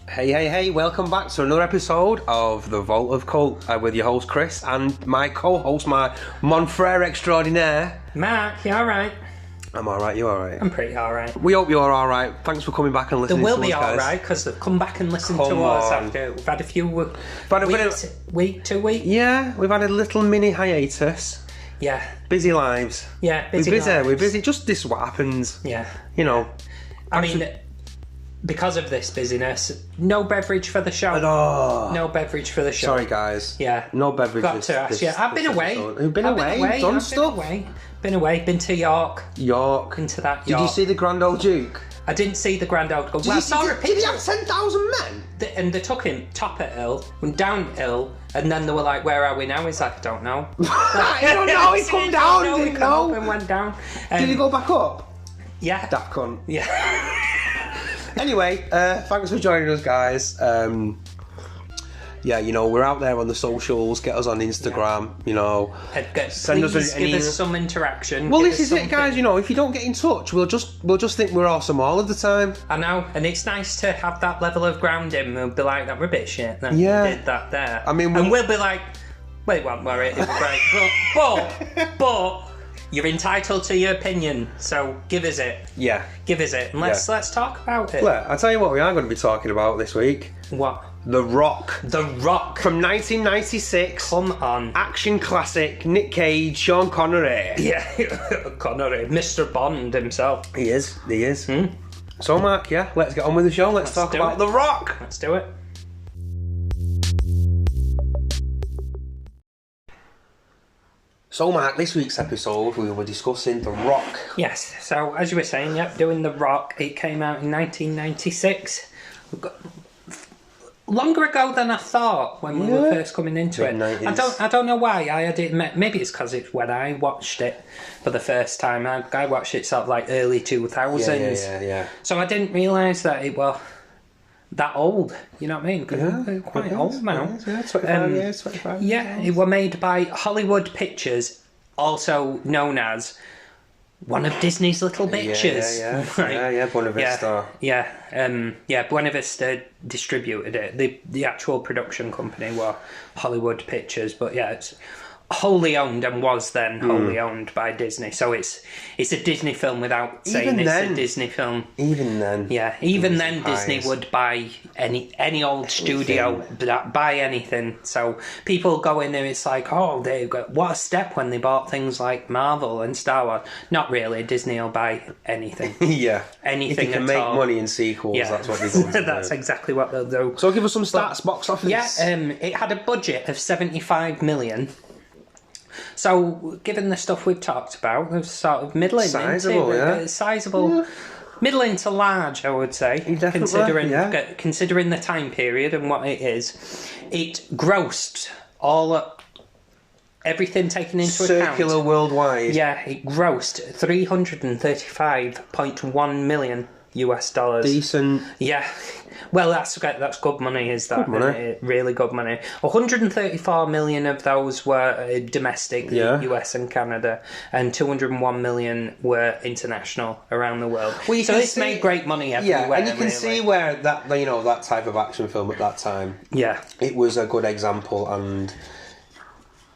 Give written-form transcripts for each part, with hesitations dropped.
Hey, welcome back to another episode of The Vault of Cult with your host Chris and my co-host, my mon frere extraordinaire. Mark, you alright? I'm alright, you alright? I'm pretty alright. We hope you're alright. Thanks for coming back and listening to us, guys. They will be alright because they've come back and listened to us after we've had a few week, 2 weeks. Yeah, we've had a little mini hiatus. Yeah. Busy lives. Yeah, busy lives. We're busy. Just this is what happens. Yeah. You know. I mean, because of this busyness, no beverage for the show. No beverage for the show. Sorry, guys. Yeah. No beverage. Got to ask you. I've been away. You've been away? Done stuff? Been away. Been to York. Into that York. Did you see the Grand Old Duke? I didn't see the Grand Old Duke. Did he have 10,000 men? And they took him top at hill, went down hill, and then they were like, "Where are we now?" He's like, "I don't know." I don't know. He come down. Didn't know. And went down. Did he go back up? Yeah. Daft cunt. Yeah. Anyway, thanks for joining us, guys. Yeah, you know, we're out there on the socials. Get us on Instagram, you know. Send us give us some interaction. Well, this is it, guys. You know, if you don't get in touch, we'll just think we're awesome all of the time. I know, and it's nice to have that level of grounding. We'll be like, that were a bit shit. Then we did that there. I mean, and we'll be like, wait, what? It was great. But you're entitled to your opinion, so give us it. Yeah. Give us it. And let's talk about it. Well, I'll tell you what we are going to be talking about this week. What? The Rock. The Rock. From 1996. Come on. Action classic, Nick Cage, Sean Connery. Yeah, Connery. Mr. Bond himself. He is. So, Mark, let's get on with the show. Let's talk about The Rock. Let's do it. So, Mark, this week's episode we were discussing The Rock. Yes, so as you were saying, doing The Rock. It came out in 1996. Longer ago than I thought when we were first coming into it. I don't know why I had it. Maybe it's because it's when I watched it for the first time. I watched it sort of like early 2000s. Yeah. So I didn't realise that it was that old. You know what I mean? They're quite old now. Yeah, 25 years, 25 years. Yeah, it was made by Hollywood Pictures, also known as one of Disney's little bitches. Yeah, Buena Vista. Buena Vista distributed it. The actual production company were Hollywood Pictures, but it's wholly owned and was then wholly owned by Disney. So it's a Disney film without saying it's a Disney film. Even then. Yeah, even then Disney would buy any old studio, buy anything. So people go in there, it's like, oh, they've got, what a step when they bought things like Marvel and Star Wars. Not really, Disney will buy anything. Yeah. Anything if you can at make all. Money in sequels, that's what they do. That's exactly what they'll do. So give us some stats, box office. Yeah, it had a budget of 75 million. So, given the stuff we've talked about, it was sort of middling sizable, middling to large, I would say, considering the time period and what it is. It grossed everything taken into account. Circular worldwide. Yeah, it grossed $335.1 million US. Decent. Yeah. Well, that's good money, is that? Good money. Really good money. 134 million of those were domestic, US and Canada, and 201 million were international around the world. Well, so this made great money everywhere. Yeah, and you can see where that that type of action film at that time. Yeah, it was a good example, and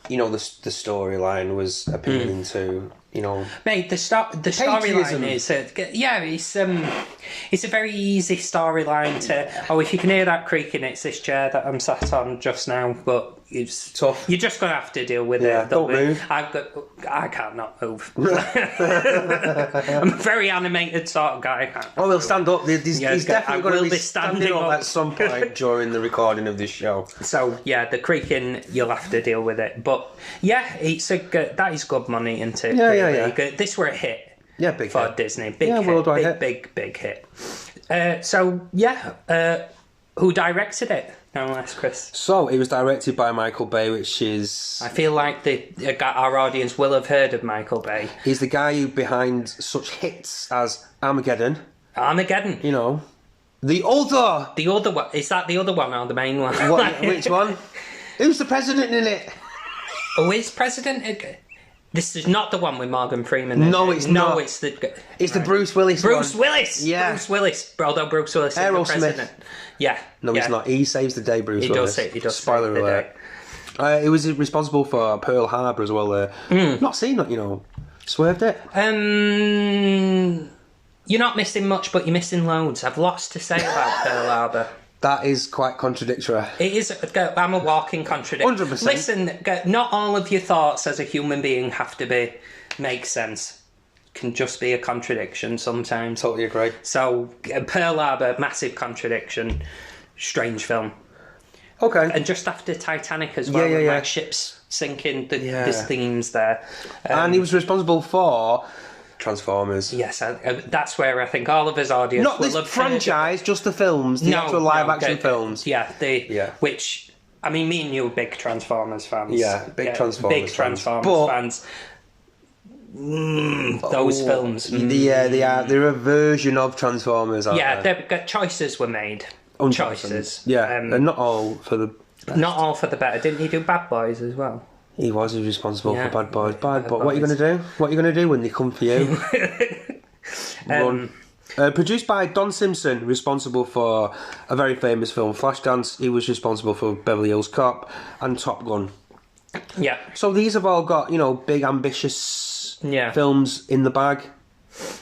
the storyline was appealing to. Mate, the storyline is it's a very easy storyline to. Oh, if you can hear that creaking, it's this chair that I'm sat on just now. But it's tough. You're just gonna have to deal with it. Don't move. I can't not move. I'm a very animated sort of guy. We'll stand up. He's definitely going to be standing up at some point during the recording of this show. So the creaking, you'll have to deal with it. But that is good money, isn't it? Yeah. Good. This were a hit. Yeah, big for hit. Disney. Big hit. Worldwide hit. Big hit. Who directed it? No less, Chris. So it was directed by Michael Bay, which is. I feel like our audience will have heard of Michael Bay. He's the guy who behind such hits as Armageddon. The other one. Is that the other one or the main one? Which one? Who's the president in it? Who is president? This is not the one with Morgan Freeman. No, it's not. It's the... It's the Bruce Willis one. Bruce Willis! Yeah. Bruce Willis. Although Bruce Willis is the president. Yeah. No, he's not. He saves the day, Bruce Willis. He does Spoiler alert. He was responsible for Pearl Harbor as well there. Not seen it, Swerved it. You're not missing much, but you're missing loads. I've lots to say about Pearl Harbor. That is quite contradictory. It is. I'm a walking contradiction. 100%. Listen, not all of your thoughts as a human being have to make sense. Can just be a contradiction sometimes. Totally agree. So, Pearl Harbor, massive contradiction. Strange film. Okay. And just after Titanic as well, with like ships sinking, there's themes there. And he was responsible for Transformers. Yes, that's where I think all of his audience not will this have franchise, just the films, the actual live-action films. Which, I mean, me and you are big Transformers fans. Yeah, big Transformers fans. Those films. Yeah, they're a version of Transformers, aren't they? Choices were made. 100%. Choices. Yeah, and not all for the best. Not all for the better. Didn't he do Bad Boys as well? He was responsible for Bad Boys. Bad Boys. What are you going to do? What are you going to do when they come for you? Run. Produced by Don Simpson, responsible for a very famous film, Flashdance. He was responsible for Beverly Hills Cop and Top Gun. Yeah. So these have all got, big, ambitious films in the bag.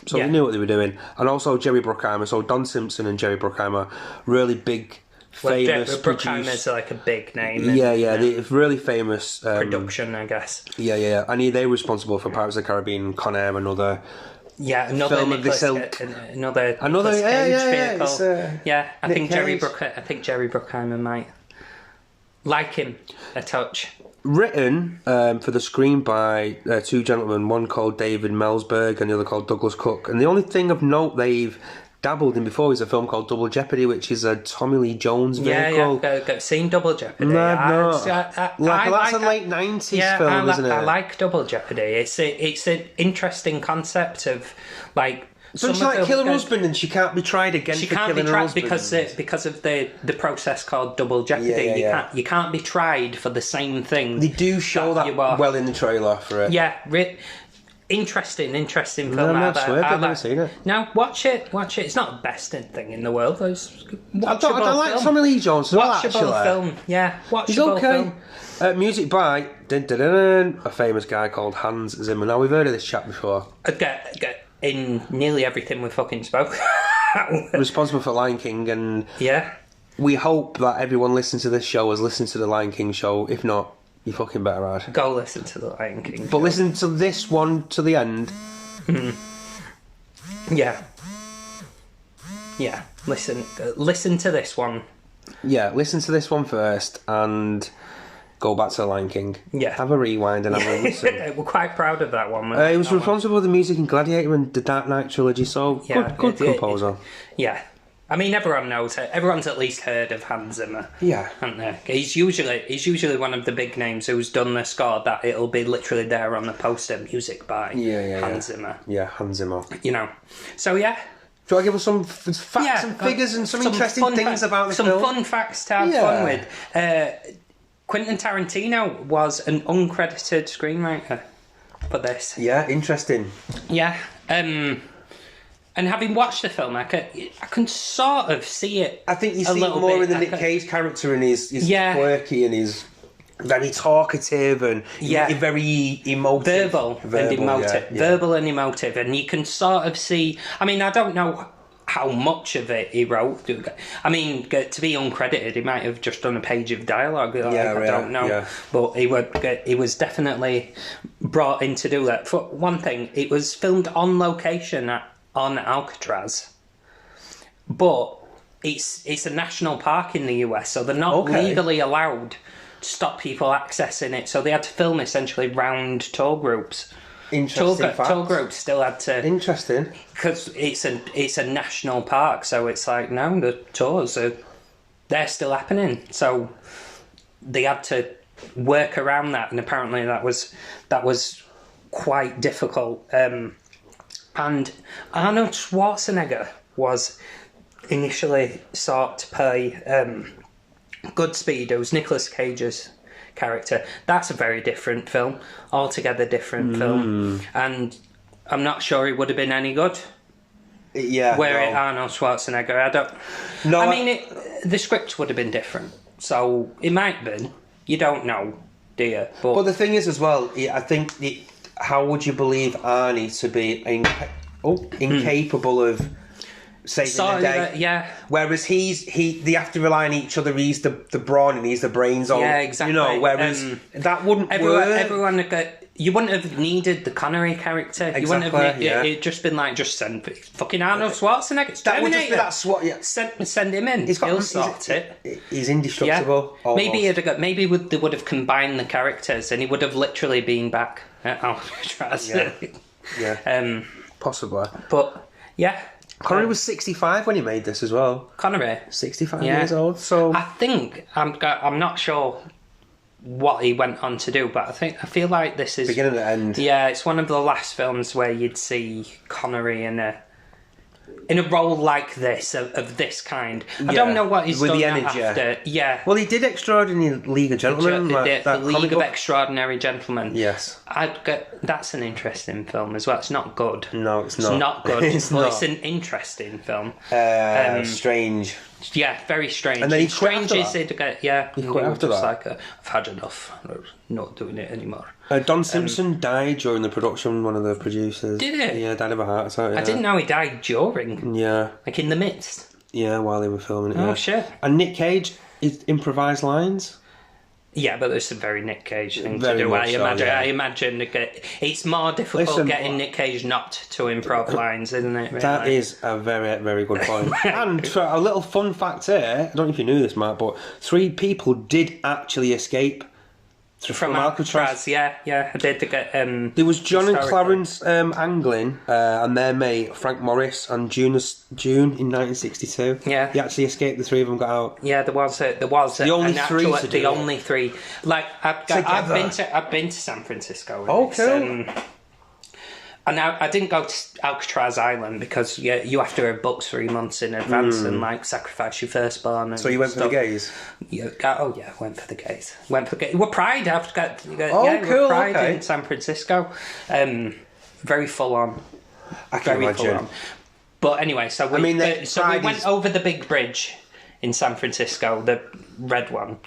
So they knew what they were doing. And also Jerry Bruckheimer. So Don Simpson and Jerry Bruckheimer, really big... famous Bruckheimer's like a big name. They're really famous production, I guess. Yeah. And they're responsible for Pirates of the Caribbean, Con Air, another film of this ilk. Another vehicle. I think Jerry Bruckheimer might like him a touch. Written for the screen by two gentlemen, one called David Melsberg and the other called Douglas Cook. And the only thing of note they've dabbled in before is a film called Double Jeopardy, which is a Tommy Lee Jones vehicle. Seen Double Jeopardy. No. That's a late 90s film, isn't it? I like Double Jeopardy. It's an interesting concept of, like... But she like kill her husband and she can't be tried again for killing her husband. because of the process called Double Jeopardy. You can't be tried for the same thing. They do show that well in the trailer for it. Yeah, interesting film. I've never seen it. No, watch it. It's not the best thing in the world. It's I like Tommy Lee Jones. Watchable film. Yeah, watchable film. Music by a famous guy called Hans Zimmer. Now we've heard of this chap before. In nearly everything we fucking spoke. Responsible for Lion King, and we hope that everyone listening to this show has listened to the Lion King show. If not, you fucking better add. Go listen to the Lion King. But listen to this one to the end. Yeah. Listen to this one. Yeah, listen to this one first and go back to the Lion King. Yeah. Have a rewind and have a listen. We're quite proud of that one. He was responsible for the music in Gladiator and the Dark Knight trilogy, so good composer. Yeah. I mean, everyone knows it. Everyone's at least heard of Hans Zimmer. Yeah. Haven't they? He's usually one of the big names who's done the score that it'll be literally there on the poster, music by Hans Zimmer. Yeah, Hans Zimmer. So, yeah. Do you want to give us some facts and figures and some interesting things about the film? Some fun facts to have fun with. Quentin Tarantino was an uncredited screenwriter for this. Yeah, interesting. Yeah. And having watched the film, I can sort of see it. I think you see it more in the Nick Cage character, and he's quirky and he's very talkative and very emotive. Verbal and emotive. And you can sort of see... I mean, I don't know how much of it he wrote. I mean, to be uncredited, he might have just done a page of dialogue. I don't know. Yeah. But he was definitely brought in to do that. For one thing, it was filmed on location on Alcatraz. But it's a national park in the US, so they're not legally allowed to stop people accessing it. So they had to film essentially round tour groups. Interesting. Tour groups still had to. Interesting. Because it's a national park, so it's like the tours they're still happening. So they had to work around that, and apparently that was quite difficult. And Arnold Schwarzenegger was initially sought to pay Goodspeed, who was Nicolas Cage's character. That's a very different film, altogether different film, and I'm not sure it would have been any good. Yeah, Arnold Schwarzenegger. I don't. No, I mean, the script would have been different, so it might have been. You don't know, do you? But the thing is, as well, I think how would you believe Arnie to be incapable of saving the day? Yeah. Whereas they have to rely on each other. He's the brawn and he's the brains. Yeah, exactly. You know, whereas that wouldn't work. Everyone you wouldn't have needed the Connery character. Exactly, you wouldn't have. It'd just been like, just send fucking Arnold Schwarzenegger. That would just be that SWAT. Yeah. Send him in. He'll sort it. He's indestructible. Yeah. Maybe they would have combined the characters, and he would have literally been back at Alcatraz. Yeah. Possibly. But yeah. Connery was 65 when he made this as well. Connery, 65 years old. So I think I'm not sure what he went on to do, but I feel like this is beginning and end. Yeah, it's one of the last films where you'd see Connery in a role like this, of this kind. I don't know what he's with done the energy after. Yeah. Well, he did Extraordinary League of Gentlemen. The League of Extraordinary Gentlemen. Yes. That's an interesting film as well. It's not good. No, it's not. It's not good. It's not. It's an interesting film. Strange. Yeah, very strange. And then he quit after that. He quit after that. Like I've had enough. I'm not doing it anymore. Don Simpson died during the production, one of the producers. Did he? Yeah, died of a heart attack. Yeah. I didn't know he died during. Yeah. Like in the midst. Yeah, while they were filming it. Oh, yeah. shit. And Nick Cage, his improvised lines. Yeah, but it's a very Nick Cage thing to do. I imagine it's more difficult getting Nick Cage not to improv lines, isn't it? Really? That is a very, very good point. And for a little fun fact here, I don't know if you knew this, Matt, but 3 people did actually escape from Alcatraz. Yeah, I did to get. There was John and Clarence Anglin and their mate Frank Morris on June in 1962. Yeah, they actually escaped. The 3 of them got out. Yeah, there was the only 3. Like I've been to San Francisco. Oh, cool. And I didn't go to Alcatraz Island because you have to have books 3 months in advance and like sacrifice your firstborn. So you went for the gays? Went for the gays. We're Pride. Cool. Pride in San Francisco. Very full on. I can imagine. Full on. But anyway, so we went over the big bridge in San Francisco, the red one.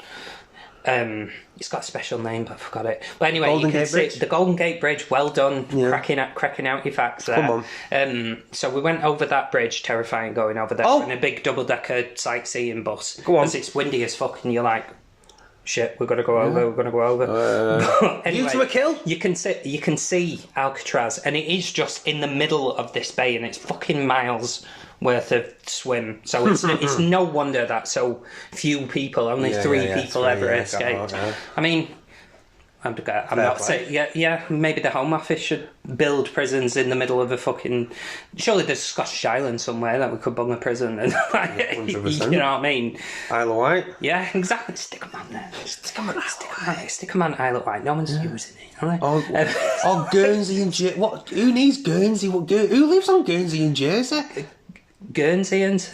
It's got a special name, but I forgot it. But anyway, you can see the Golden Gate Bridge. Well done, cracking out your facts there. Come on. So we went over that bridge, terrifying going over there in a big double-decker sightseeing bus. Go on, because it's windy as fuck, and you're like, shit, we're gonna go over. We're gonna go over. Anyway, you to a kill. You can see Alcatraz, and it is just in the middle of this bay, and it's fucking miles worth of swim. So it's no wonder that so few people, only 3 people ever escaped. I mean, I'm not saying. Yeah. Maybe the Home Office should build prisons in the middle of a fucking. Surely there's a Scottish island somewhere that we could bung a prison and. 100%. You know what I mean? Isle of Wight. Yeah, exactly. Stick them on there. Stick them on Isle of Wight. No one's using it. Oh, Guernsey and Jersey. What? Who needs Guernsey? Who lives on Guernsey and Jersey? Guernseans?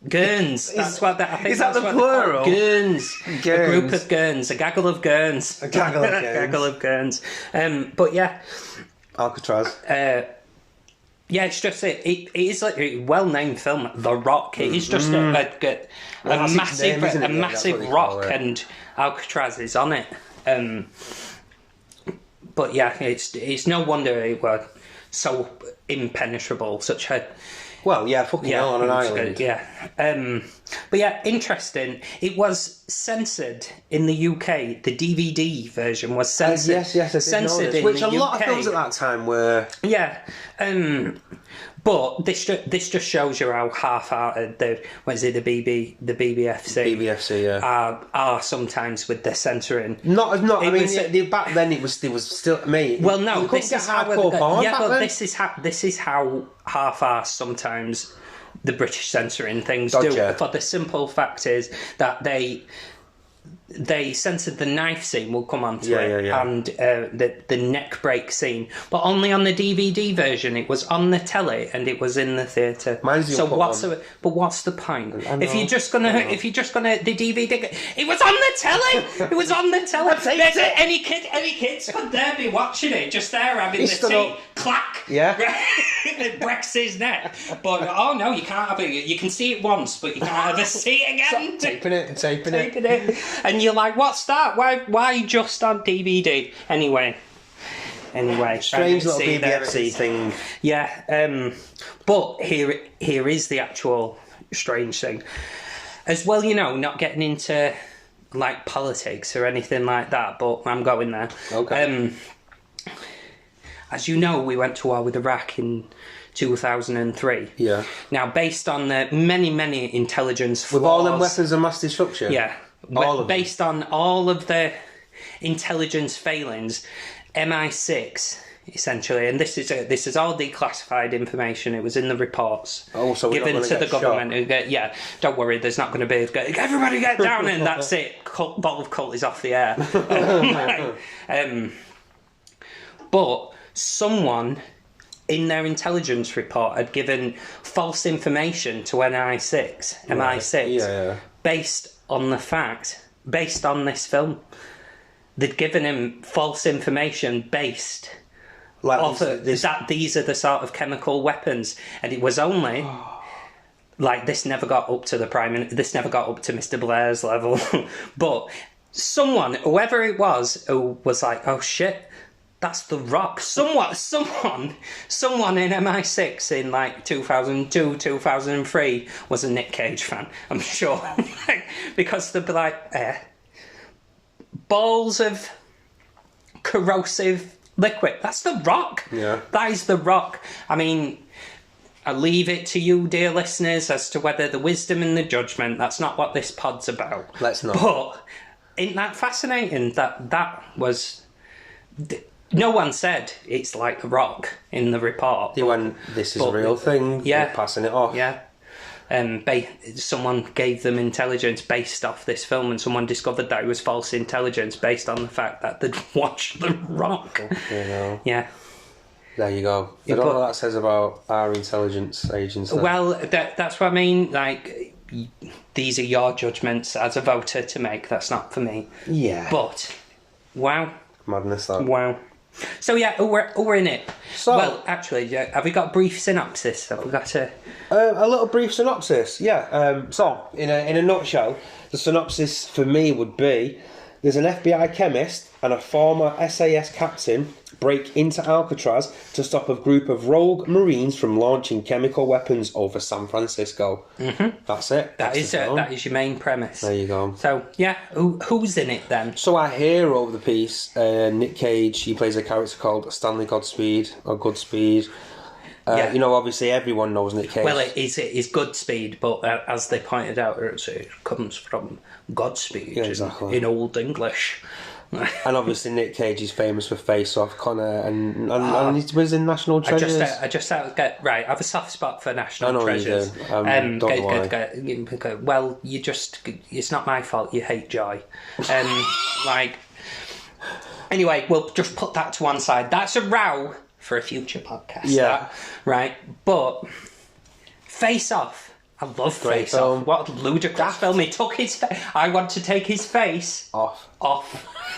Guerns. That's what that. I think is that the plural? Guerns. A group of Guerns. A gaggle of Guerns. A gaggle of Guerns. Gaggle of Guerns. But yeah. Alcatraz. Yeah, it's just it is like a well-named film. The Rock. It is just a massive rock, and Alcatraz is on it. But yeah, it's no wonder it was so impenetrable. Such a fucking hell on an island. But yeah, interesting. It was censored in the UK. The DVD version was censored. Yes, I did know this. Which a lot of films at that time were. Yeah. But this just shows you how half-hearted the BBFC are sometimes with their censoring. Back then it was still mate. Well, no, this is hardcore porn. Yeah, but this is how half-assed sometimes the British censoring things do. For the simple fact is that they they censored the knife scene. We'll come on to it, and the neck break scene, but only on the DVD version. It was on the telly and it was in the theatre. So what's the point? If you're just gonna the DVD, it was on the telly. It was on the telly. Any kids could there be watching it, just there having the tea, clack. Yeah. It breaks his neck. But oh no, you can't have it. You can see it once, but you can't ever see it again. Taping it. And you're like, what's that? Why just on DVD? Anyway, strange little BBFC thing. Yeah, but here is the actual strange thing. As well, not getting into like politics or anything like that, but I'm going there. Okay. As you know, we went to war with Iraq in 2003. Yeah. Now, based on the many intelligence flaws... With all them weapons of mass destruction? Yeah. Based on all of the intelligence failings, MI6, essentially, and this is all declassified information. It was in the reports given to the government. Don't worry, there's not going to be... Everybody get down, and that's it. Bottle of cult is off the air. But someone in their intelligence report had given false information to MI6, based on this film. They'd given him false information based off that these are the sort of chemical weapons, and it was only like this never got up to this never got up to Mr. Blair's level, but someone, whoever it was, who was like, oh shit, that's The Rock. Someone in MI6 in like 2002, 2003 was a Nick Cage fan, I'm sure. Because they'd be like, balls of corrosive liquid. That's The Rock. Yeah. That is The Rock. I mean, I leave it to you, dear listeners, as to whether the wisdom and the judgment. That's not what this pod's about. Let's not. But isn't that fascinating? That was... No one said it's like The Rock in the report. They went, this is a real thing. Yeah. We're passing it off. Yeah. Someone gave them intelligence based off this film, and someone discovered that it was false intelligence based on the fact that they'd watched The Rock. Yeah. There you go. I don't know what that says about our intelligence agents. Then. Well, that's what I mean. Like, these are your judgments as a voter to make. That's not for me. Yeah. But, wow. Madness, that. Wow. So yeah, we're in it. So, well, actually, have we got a brief synopsis? Have we got a little brief synopsis? Yeah. So, in a nutshell, the synopsis for me would be: there's an FBI chemist and a former SAS captain break into Alcatraz to stop a group of rogue Marines from launching chemical weapons over San Francisco. Mm-hmm. That's it. That is your main premise. There you go. So, yeah, who's in it then? So our hero of the piece, Nick Cage, he plays a character called Stanley Godspeed. Obviously everyone knows Nick Cage. Well, it's Goodspeed, but as they pointed out, it comes from Godspeed in Old English. And obviously Nick Cage is famous for Face Off, Connor, and he was in National Treasures. I have a soft spot for National Treasures. You do. Don't know why. Well, it's not my fault you hate Joy. Anyway, we'll just put that to one side. That's a row for a future podcast. Yeah. Right? But Face Off. I love Face Off. What a ludicrous film. He took his face. I want to take his face off.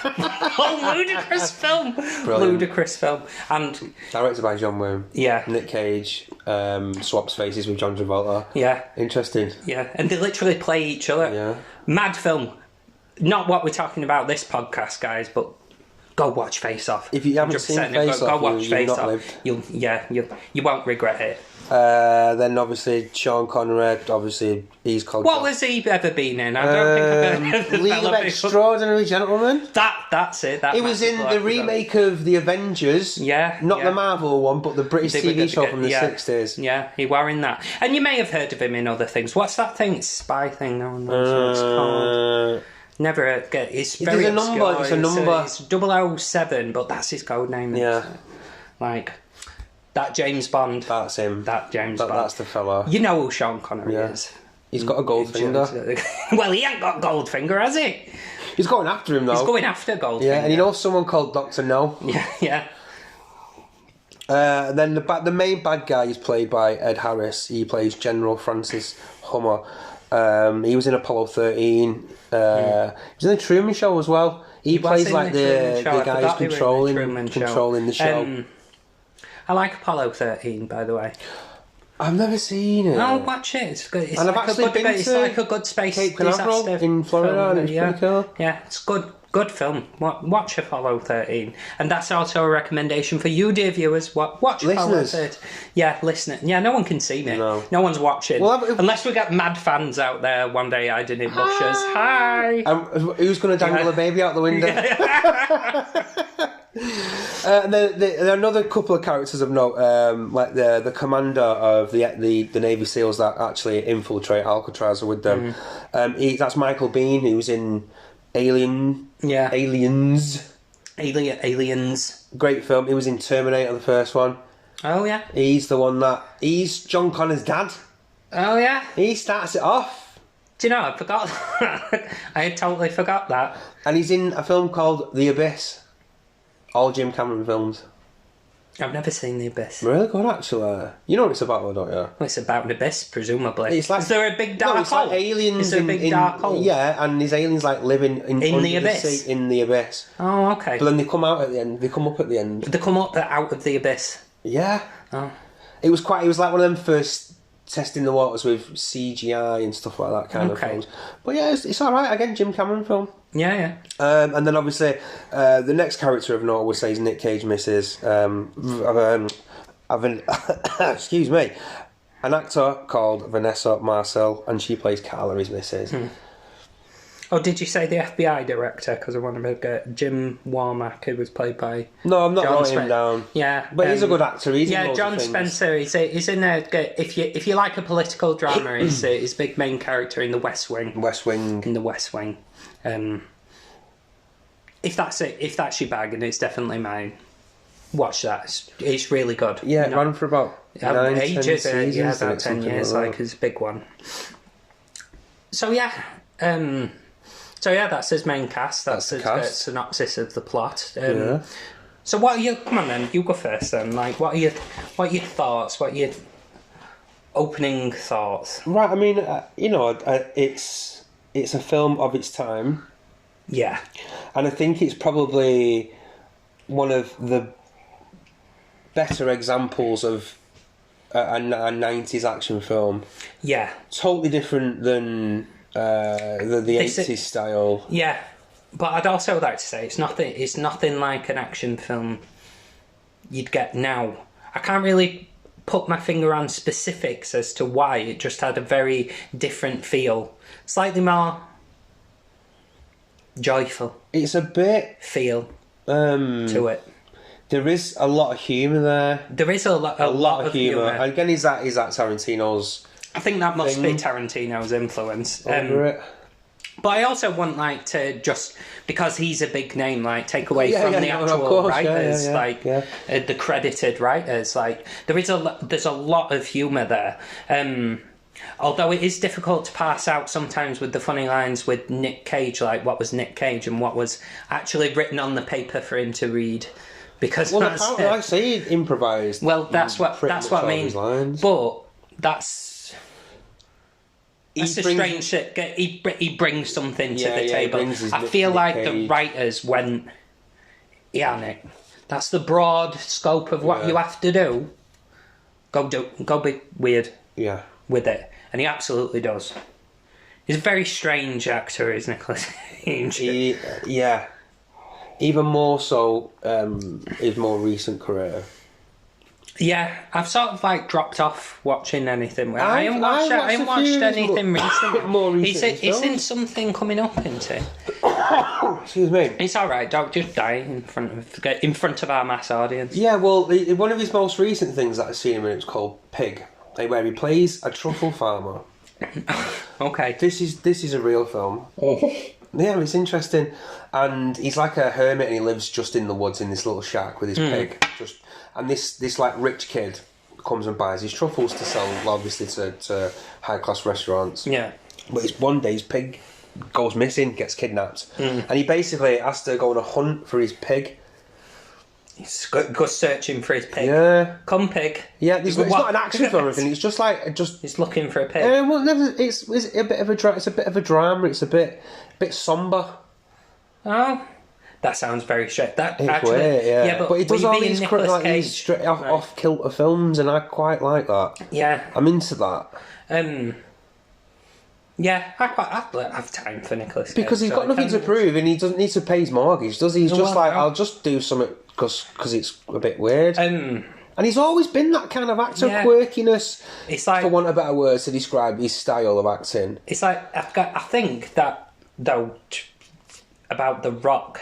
Ludicrous film. Brilliant. Ludicrous film. And directed by John Wayne. Yeah. Nick Cage swaps faces with John Travolta. Yeah. Interesting. Yeah. And they literally play each other. Yeah. Mad film. Not what we're talking about this podcast, guys, but go watch Face Off. If you haven't seen Face Off, go watch Face Off. You won't regret it. Then obviously Sean Connery, obviously he's called. What has he ever been in? I don't think I've heard of the League of Extraordinary Gentlemen. That's it. He was in the remake of The Avengers. Yeah. Not the Marvel one, but the British TV show from the 60s. Yeah, he were in that. And you may have heard of him in other things. What's that thing? It's spy thing. No one knows what it's called. Never get. It's very obscure. It's a number. It's 007, but that's his code name. Yeah. Like that James Bond. That's him. That James Bond. That's the fella. You know who Sean Connery is. He's got a gold finger. Well, he ain't got gold finger, has he? He's going after him, though. He's going after Goldfinger. Yeah, and you know someone called Dr. No? Yeah. And then the main bad guy is played by Ed Harris. He plays General Francis Hummer. He was in Apollo 13. He was in the Truman Show as well. He plays like the guy who's controlling the show. I like Apollo 13, by the way. I've never seen it. No, watch it. It's good. And I've actually been to a good space Cape Canaveral in Florida, and it's pretty cool. Yeah, it's good. Good film. Watch Apollo 13. And that's also a recommendation for you, dear viewers. Watch Apollo 13. Yeah, listen. Yeah, no one can see me. No one's watching. Well, unless we get mad fans out there one day hiding in bushes. Hi! Who's going to dangle a baby out the window? And another couple of characters of note, like the commander of the Navy SEALs that actually infiltrate Alcatraz are with them. That's Michael Biehn, who's in Aliens. Great film. He was in Terminator, the first one. Oh yeah. He's John Connor's dad. Oh yeah. He starts it off. Do you know, I forgot that. I totally forgot that. And he's in a film called The Abyss. All Jim Cameron films. I've never seen The Abyss. Really good, actually. You know what it's about, don't you? Well, it's about an abyss, presumably. It's like, is there a big dark hole? It's like aliens. Is there a big dark hole? Yeah, and these aliens like living in the abyss. The sea, in the abyss. Oh, okay. But then they come out at the end. They come up at the end. They come up out of the abyss. Yeah. Oh. It was like one of them first testing the waters with CGI and stuff like that kind of films. But yeah, it's all right. Again, Jim Cameron film. Yeah. And then obviously the next character of note I would say is Nick Cage misses. Excuse me, an actor called Vanessa Marcel, and she plays Carla, his missus. Oh, did you say the FBI director? Because I want to get Jim Warmack, who was played by... No, I'm not writing him down. Yeah. But he's a good actor. He's in John Spencer, he's in there. If you like a political drama, he's his big main character in The West Wing. In The West Wing. If that's your bag, and it's definitely mine, watch that. It's really good. Yeah, it ran for about 10 seasons. Yeah, about 10 years. Like, it's a big one. So yeah... that's his main cast. That's his synopsis of the plot. So what are your... Come on then, you go first then. Like, what are your thoughts? What are your opening thoughts? Right, I mean, it's a film of its time. Yeah. And I think it's probably one of the better examples of a 90s action film. Yeah. Totally different than... the 80s style. Yeah, but I'd also like to say it's nothing like an action film you'd get now. I can't really put my finger on specifics as to why. It just had a very different feel, slightly more joyful. It's a bit feel to it. There is a lot of humour there. There is a lot of humour. Again, is that Tarantino's? I think that must be Tarantino's influence. But I also want to just because he's a big name, take away from the actual writers, the credited writers. There's a lot of humour there. Although it is difficult to pass out sometimes with the funny lines with Nick Cage, like what was Nick Cage and what was actually written on the paper for him to read. Because apparently, I say he improvised. Well, that's what I mean. But that's. It's a strange shit. He brings something to the table. I feel like the writers went, yeah, Nick, that's the broad scope of what you have to do. Go be weird with it. And he absolutely does. He's a very strange actor, is Nicolas Cage. Yeah. Even more so his more recent career. Yeah, I've sort of dropped off watching anything. I haven't watched anything recently. He's in something coming up, isn't he? Excuse me. It's all right. Don't just die in front of our mass audience. Yeah, well, one of his most recent things that I've seen him in, it's called Pig, where he plays a truffle farmer. Okay. This is a real film. Yeah, it's interesting, and he's like a hermit, and he lives just in the woods in this little shack with his pig. And this rich kid comes and buys his truffles to sell, obviously, to high class restaurants. Yeah. But one day his pig goes missing, gets kidnapped, and he basically has to go on a hunt for his pig. He's go searching for his pig. Yeah. Come pig. Yeah, it's not an action film or anything. It's just like he's looking for a pig. It's a bit of a drama. It's a bit somber. Oh, that sounds very straight. That it's actually, weird, yeah. But he does all these straight off kilter films, and I quite like that. Yeah, I'm into that. Yeah, I'd have time for Nicolas Cage. Because he's got nothing to prove, and he doesn't need to pay his mortgage, does he? He's just I'll just do something because it's a bit weird. And he's always been that kind of actor, quirkiness. It's like, for want of better words to describe his style of acting. It's like I think that though about The Rock.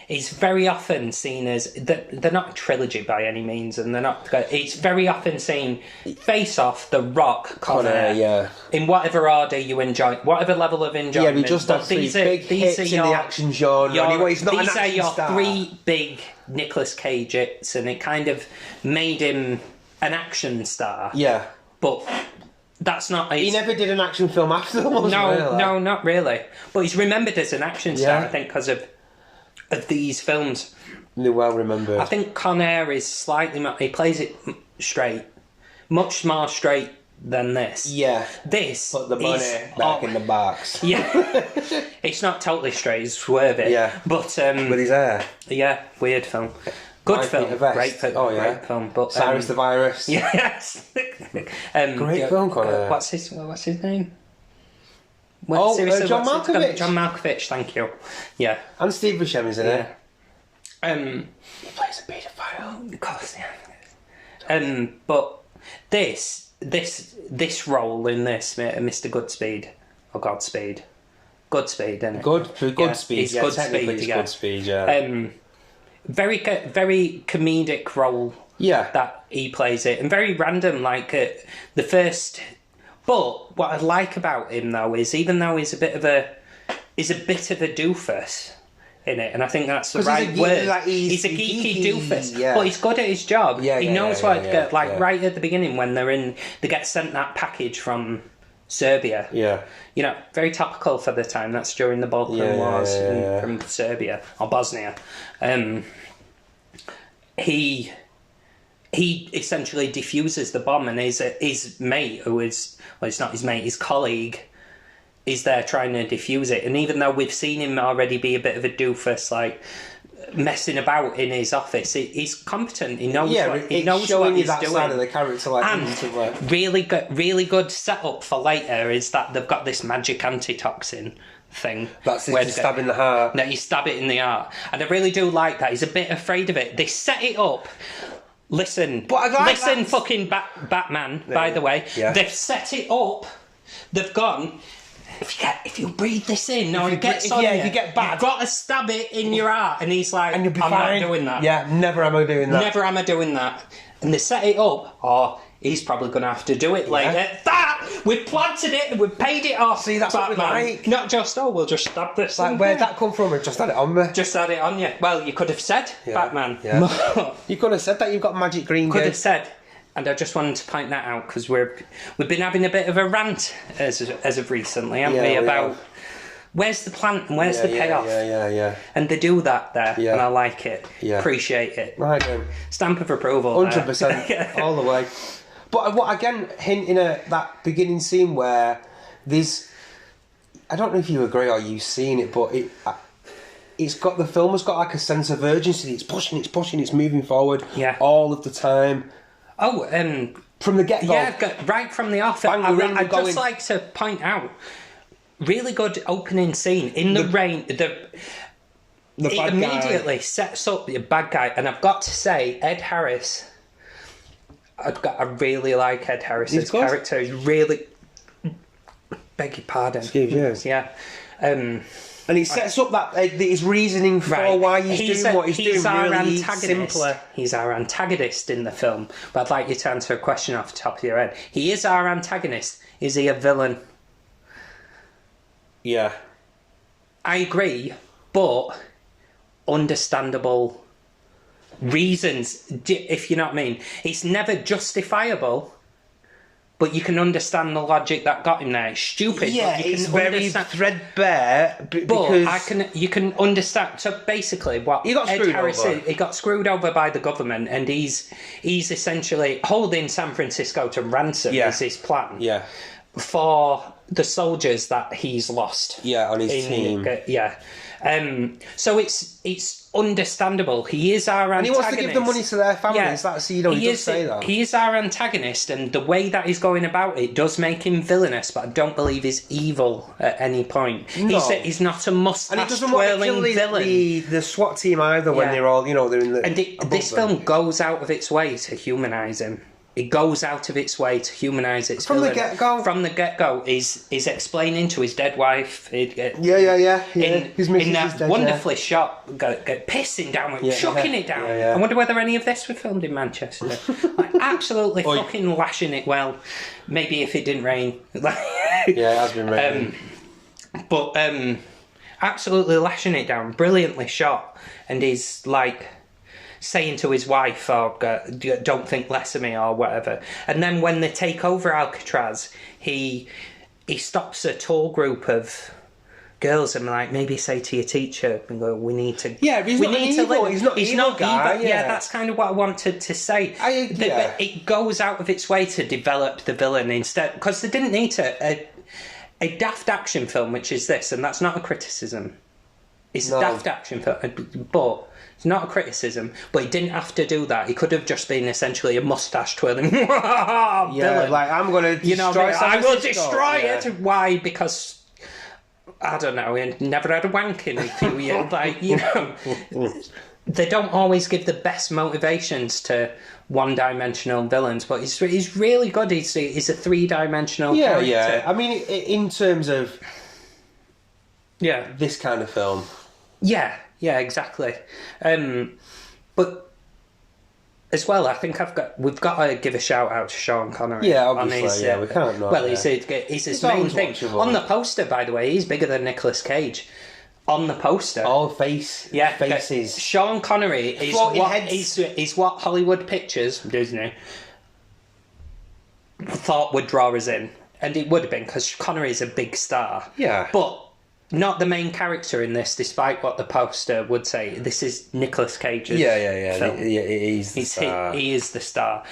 It's very often seen as they're not a trilogy by any means, and they're not. It's very often seen Face Off, The Rock, Conner, in whatever order you enjoy, whatever level of enjoyment. Yeah, we just have these big hits in the action genre. Anyway, it's not these an action are your star. 3 big Nicolas Cage hits, and it kind of made him an action star. Yeah, but that's not. He never did an action film after the one. No, not really. But he's remembered as an action star, I think, because of these films. They're well remembered. I think Conner is slightly more, he plays it straight, much more straight than this. Yeah. This put the money back in the box. Yeah. It's not totally straight, it's swervy. Yeah. But with his hair. Yeah, weird film. Good film. Great film. Oh yeah. Great film. But Cyrus the Virus. Yes. Great film, Conner. What's his name? John Malkovich. John Malkovich, thank you. Yeah. And Steve Buscemi's in it. He plays a paedophile. Of course, yeah. But this role in this, Mr. Goodspeed, or Godspeed. Goodspeed, isn't it? Goodspeed, He's yeah. Goodspeed, It's Goodspeed, yeah. Very comedic role that he plays it. And very random, like the first... But what I like about him though is even though he's a bit of a doofus in it, and I think that's the right word. He's a geeky doofus, but he's good at his job. He knows what to get. Right at the beginning when they get sent that package from Serbia. Yeah, you know, very topical for the time. That's during the Balkan Wars from Serbia or Bosnia. He essentially defuses the bomb, and his mate, who is... Well, it's not his mate, his colleague, is there trying to defuse it. And even though we've seen him already be a bit of a doofus, like, messing about in his office, he's competent. He knows what he's doing. Side of the character, and really good setup for later is that they've got this magic antitoxin thing. That's where you stab in the heart. No, you stab it in the heart. And I really do like that. He's a bit afraid of it. They set it up... Listen, fucking Batman, by the way. Yeah. They've set it up. They've gone, if you breathe this in, or it gets on you, if you get bad, you've got to stab it in your heart. And he's like, and you'll be I'm fine. not doing that. Yeah, never am I doing that. Never am I doing that. And they set it up, he's probably going to have to do it later. We've planted it and we've paid it off. See, that's Batman. What we like. Not just, we'll just stab this. Like, where'd that come from? Just had it on me. Just had it on you. Well, you could have said Batman. Yeah. You could have said that you've got magic green. Could have said. And I just wanted to point that out because we've been having a bit of a rant as of recently, haven't we? About where's the plant and where's the payoff? Yeah. And they do that there, and I like it. Yeah. Appreciate it. Right. Stamp of approval. 100%, all the way. But what again, hinting at that beginning scene where there's, I don't know if you agree or you've seen it, but the film has got like a sense of urgency. It's pushing, it's moving forward all of the time. From the get-go. Yeah, right from the off. I'd just like to point out, really good opening scene in the rain. It immediately sets up the bad guy, and I've got to say, Ed Harris. I really like Ed Harris's character. He's really... Beg your pardon. Excuse you. Yeah. And he sets up that his reasoning for why he's doing what he's doing really simpler. He's our antagonist in the film. But I'd like you to answer a question off the top of your head. He is our antagonist. Is he a villain? Yeah. I agree, but understandable reasons, if you know what I mean. It's never justifiable, but you can understand the logic that got him there. It's stupid. Yeah, but you it's can very threadbare. But you can understand. So basically, what he got screwed over. He got screwed over by the government, and he's essentially holding San Francisco to ransom. Is his plan? Yeah. For the soldiers that he's lost. Yeah, on his team. So it's understandable. He is our antagonist. And he wants to give the money to their families. He does say that. He is our antagonist, and the way that he's going about it does make him villainous, but I don't believe he's evil at any point. No. He's not a mustache-twirling villain. The SWAT team either when they're all, they're in the... And this film goes out of its way to humanise him. It goes out of its way to humanise its villain. From the get-go, is explaining to his dead wife. In that wonderfully shot, pissing down, chucking it down. I wonder whether any of this was filmed in Manchester. Absolutely fucking lashing it well. Maybe if it didn't rain. It has been raining. But absolutely lashing it down, brilliantly shot, and he's like saying to his wife, don't think less of me or whatever. And then when they take over Alcatraz, he stops a tour group of girls and like, maybe say to your teacher and go, we need to... Yeah, but he's not evil. He's not evil. Yeah, that's kind of what I wanted to say. It goes out of its way to develop the villain instead, because they didn't need to... A daft action film, which is this, and that's not a criticism. It's a daft action film, but... It's not a criticism, but he didn't have to do that. He could have just been essentially a mustache twirling villain. Like, I'm going to destroy I will destroy it. Why? Because, I don't know, he never had a wank in a few years. They don't always give the best motivations to one-dimensional villains, but he's really good. He's a three-dimensional character. Yeah, I mean, in terms of this kind of film... Yeah, exactly. But as well, I think we've got to give a shout out to Sean Connery. Yeah, obviously. We can't not. Well, he's his main thing. Watchable. On the poster, by the way, he's bigger than Nicolas Cage. On the poster, all faces. Sean Connery is what Hollywood Pictures, Disney, thought would draw us in, and it would have been because Connery is a big star. Yeah, but. Not the main character in this, despite what the poster would say. This is Nicolas Cage's film. He's the star. He is the star.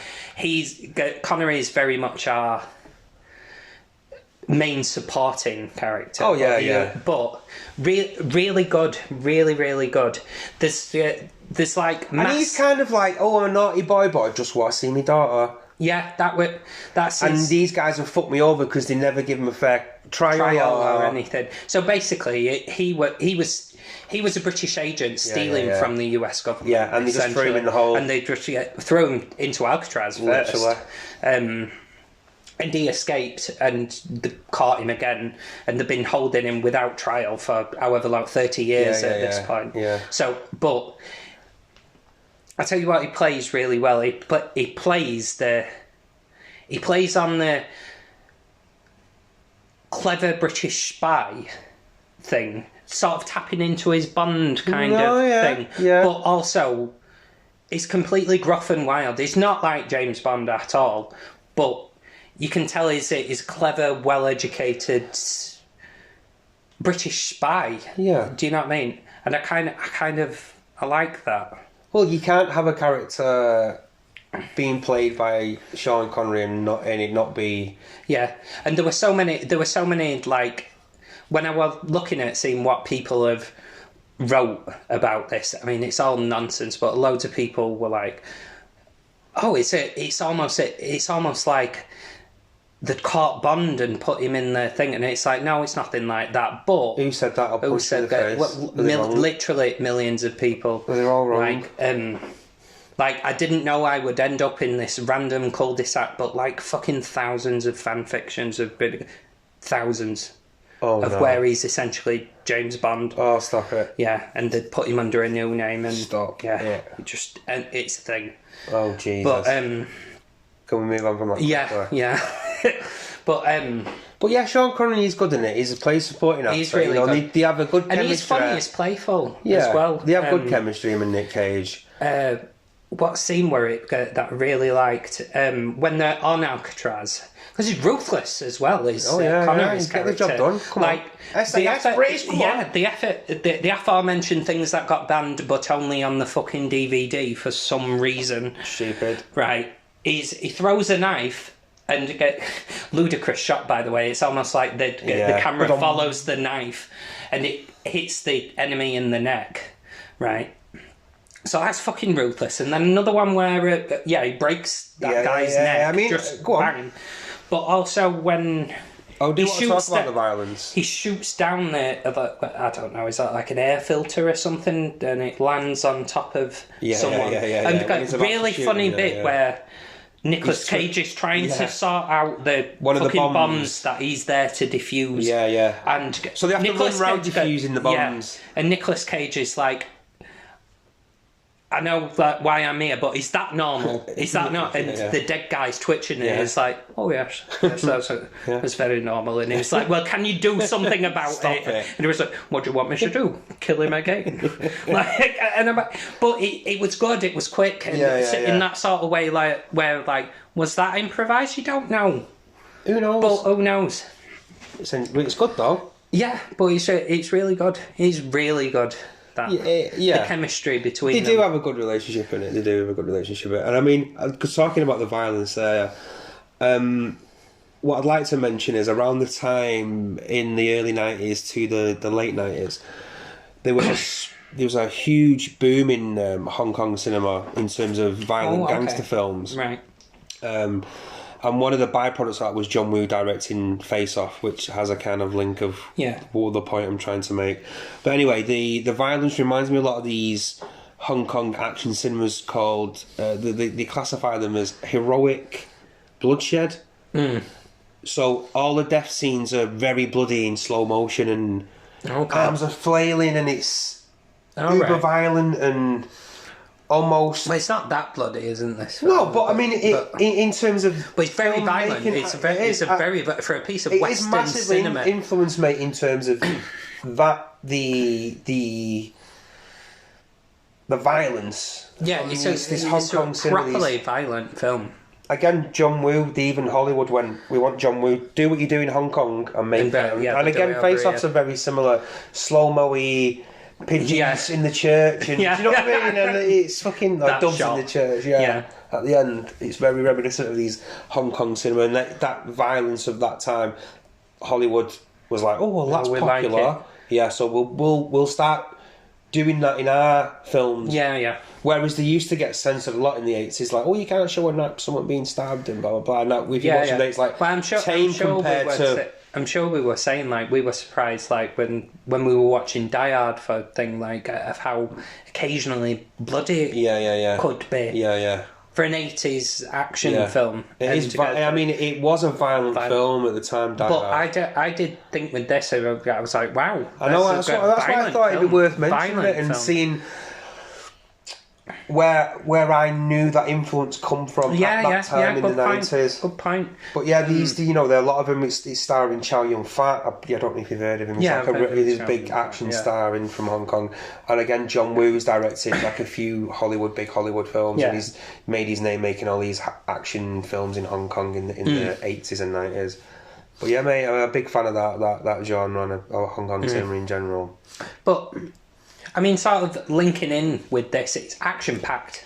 Connery is very much our main supporting character. Oh, yeah. But really good. Really, really good. There's like... And he's kind of like, I'm a naughty boy, but I just want to see my daughter. Yeah, that's and these guys have fucked me over because they never give him a fair trial or anything. So basically, he was a British agent stealing from the US government. Yeah, and they just threw him in the hole. And they just threw him into Alcatraz first. And he escaped, and they caught him again, and they've been holding him without trial for however long, 30 years at this point. Yeah. So, but I tell you what, he plays really well. He plays on the clever British spy thing, sort of tapping into his Bond kind of thing. Yeah. But also, he's completely gruff and wild. He's not like James Bond at all, but you can tell he's clever, well-educated British spy. Yeah. Do you know what I mean? And I like that. Well, you can't have a character being played by Sean Connery and it not be... Yeah, and there were so many, like, when I was looking at seeing what people have wrote about this, I mean, it's all nonsense, but loads of people were like, it's almost like they'd caught Bond and put him in the thing, and it's like, no, it's nothing like that. But who said that? Who said that? Literally millions of people. Well, they're all wrong. Like, I didn't know I would end up in this random cul-de-sac, but like fucking thousands of fan fictions have been where he's essentially James Bond. Oh, stop it! Yeah, and they'd put him under a new name and stop. Yeah. It's a thing. Oh Jesus! But can we move on from that? Yeah. But yeah, Sean Connery is good in it. He's a play supporting actor. He's really good. They have a good chemistry. And he's funny, he's playful as well. They have good chemistry, him and Nick Cage. what scene were it that I really liked? When they're on Alcatraz. Because he's ruthless as well. Connery's get the job done. Come on. The aforementioned things that got banned, but only on the fucking DVD for some reason. Stupid. Right. He throws a knife and get ludicrous shot. By the way, it's almost like the camera follows the knife and it hits the enemy in the neck. Right. So that's fucking ruthless. And then another one where he breaks that guy's neck. Just go bang. But also when he shoots about the violence. He shoots down I don't know, is that like an air filter or something? And it lands on top of someone. And a really funny bit where Nicolas Cage is trying to sort out the bombs that he's there to defuse. And so they have to run around defusing the bombs. And Nicolas Cage is like, I know why I'm here, but is that normal? Is that not? And the dead guy's twitching and it's like, oh yes, that's very normal. And he was like, well, can you do something about it? And he was like, what do you want me to do? Kill him again? But it was good. It was quick, and in that sort of way, was that improvised? You don't know. Who knows? But who knows? It's good though. Yeah, but it's really good. He's really good. The chemistry between them. They do have a good relationship in it. And I mean, talking about the violence there, what I'd like to mention is around the time in the early 90s to the late 90s, there was a huge boom in Hong Kong cinema in terms of violent gangster films. Right. And one of the byproducts of that was John Woo directing Face Off, which has a kind of link of what the point I'm trying to make. But anyway, the violence reminds me a lot of these Hong Kong action cinemas called... they classify them as heroic bloodshed. So all the death scenes are very bloody in slow motion and arms are flailing and it's uber violent and... almost. Well, it's not that bloody, isn't this? No, but I mean, in terms of. But it's very violent. It's very for a piece of Western cinema. It is massively influenced, mate, in terms of that the violence. Yeah, it's a properly violent film. Again, John Woo, even Hollywood, when we want John Woo, do what you do in Hong Kong and make it. And again, Face Off's are very similar, slow-mo-y. Pigeons in the church, and do you know what I mean? And it's fucking doves in the church. At the end, it's very reminiscent of these Hong Kong cinema, and that violence of that time. Hollywood was like, oh well, that's popular. Like so we'll start doing that in our films. Whereas they used to get censored a lot in the 80s, like, oh, you can't show someone being stabbed and blah blah blah. And that if you watch it, it's like tame compared to. I'm sure we were saying, like, we were surprised, like, when we were watching Die Hard for a thing, like, of how occasionally bloody it could be. For an 80s action film. It is. I mean, it was a violent film at the time, Die Hard. But I did think with this, I was like, wow. I know, that's why I thought it'd be worth mentioning it and seeing... Where I knew that influence come from at that time in the 90s. Good point. But these, there are a lot of them. It's starring Chow Yun-fat. I don't know if you've heard of him. He's like a really big action star from Hong Kong. And again, John Woo's directed like a few big Hollywood films, and he's made his name making all these action films in Hong Kong in the 80s and 90s. But yeah, mate, I'm a big fan of that genre or Hong Kong cinema in general. But I mean, sort of linking in with this, it's action-packed.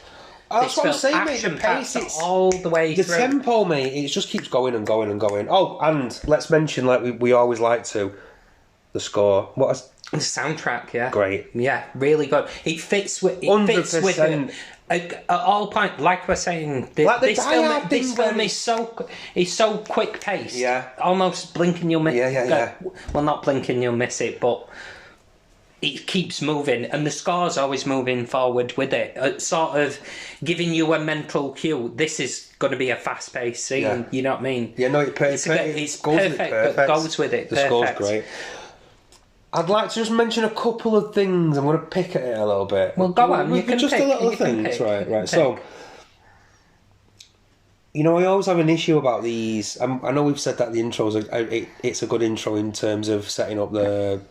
That's what I'm saying, mate. The pace, it's all the way through. The tempo, mate, it just keeps going and going and going. Oh, and let's mention, like we always like to, the score. The soundtrack, yeah. Great. Yeah, really good. It fits with... 100%. At all points, like we're saying, this film is so quick-paced. Yeah. Almost blinking you'll miss it. Yeah. Well, not blinking you'll miss it, but... it keeps moving, and the score's always moving forward with it, sort of giving you a mental cue. This is going to be a fast-paced scene, you know what I mean? Yeah, no, it's perfect, but goes with it. The score's great. I'd like to just mention a couple of things. I'm going to pick at it a little bit. Well, go on, you can just pick. A little things, right. So, I always have an issue about these. I know we've said that the intros, it's a good intro in terms of setting up the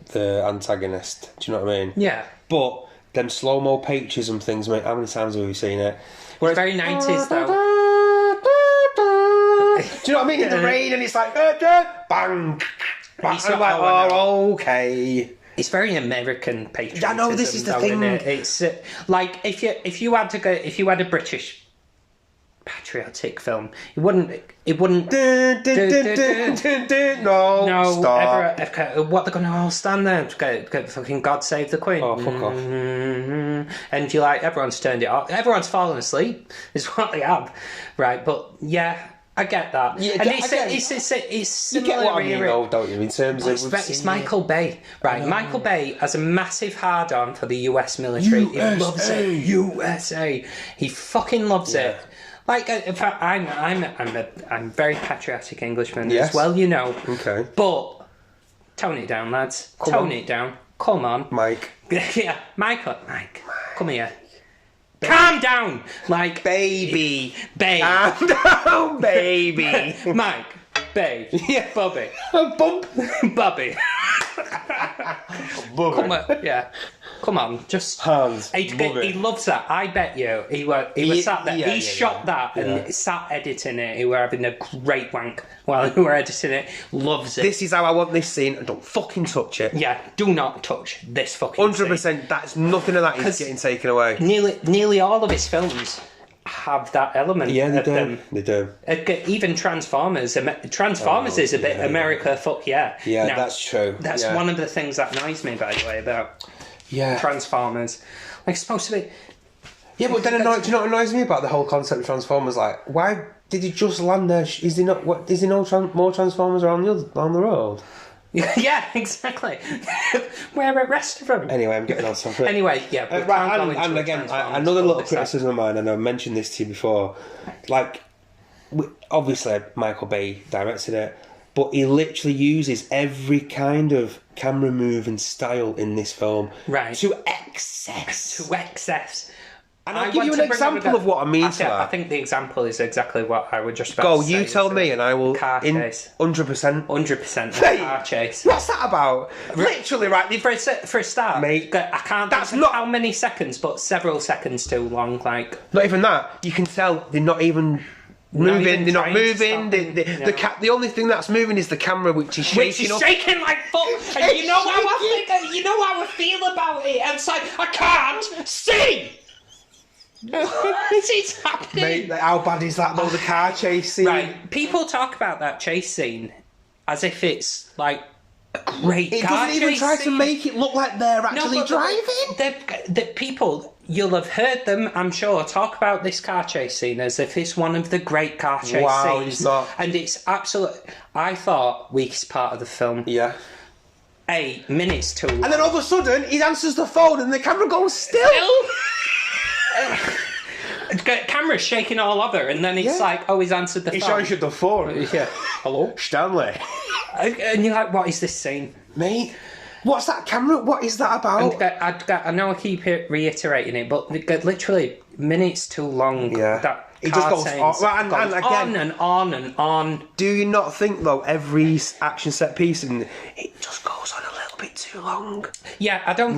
antagonist. Do you know what I mean? Yeah. But them slow-mo patriotism things, mate. How many times have we seen it? It's very 90s, though. Do you know what I mean? In the rain, and it's like, bang. It's like, oh, okay. It's very American patriotism. I know, this is the thing. It's like if you had a British patriotic film, it wouldn't no stop. What they're gonna all stand there and go fucking God Save the Queen. Oh, fuck off. And you're like, everyone's turned it off, everyone's fallen asleep is what they have, right? But yeah, I get that. Yeah, and it's you get what I mean, though, don't you? In terms of it's Michael Bay, right? Michael Bay has a massive hard-on for the US military. He loves it. USA. He fucking loves it. Like, in fact, I'm very patriotic Englishman as well, you know. Okay. But tone it down, lads. Tone it down. Come on, Mike. Yeah, Mike, come here. Calm down, like baby. Calm down, baby. Mike, babe, yeah, Bobby, Bump, Bobby. Come on, yeah. Come on, just hands. He loves that. I bet you he was sat there. He shot that and sat editing it. He were having a great wank while he were editing it. Loves it. This is how I want this scene, and don't fucking touch it. Yeah, do not touch this fucking 100%. That's nothing of that is getting taken away. Nearly all of his films have that element. Yeah, they do. They do. Even Transformers. Transformers is a bit America. Fuck yeah. Yeah, now, that's true. That's one of the things that annoys me, by the way, about Transformers. Like, it's supposed to be. Yeah, but then do you know what annoys me about the whole concept of Transformers? Like, why did he just land there? Is there not? What? Is there no more Transformers around the road? Yeah, exactly. Where are the rest of them? Anyway, I'm getting on something. Anyway, yeah. And again, another little criticism of mine, and I mentioned this to you before. Like, obviously, Michael Bay directed it, but he literally uses every kind of camera move and style in this film to excess. And I'll give you an example of what I mean to that. I think the example is exactly what I would just about to say. Go, you tell me and I will... Car chase. 100%. 100% car chase. What's that about? Literally, right... For a start, mate, I can't think how many seconds, but several seconds too long, like... Not even that. You can tell they're not even... moving, they're not moving. The only thing that's moving is the camera, which is shaking. Shaking like fuck. And you know how I feel about it. And it's like, I can't see. What is happening? Mate, how bad is that though? The car chase scene. Right. People talk about that chase scene as if it's like a great car chase. It doesn't even try to make it look like they're actually driving. The people, you'll have heard them, I'm sure, talk about this car chase scene as if it's one of the great car chase scenes. It's not. And it's absolute. I thought weakest part of the film. Yeah. 8 minutes too long. And then all of a sudden, he answers the phone and the camera goes still. Camera's shaking all over, and then it's like, oh, he's answered the phone. He's answered the phone. Yeah. Hello? Stanley. And you're like, what is this scene? Mate, what's that camera? What is that about? I know I keep reiterating it, but literally minutes too long. Yeah. That it just goes on and on and on. Do you not think, though, every action set piece, and it just goes on a little bit too long? Yeah, I don't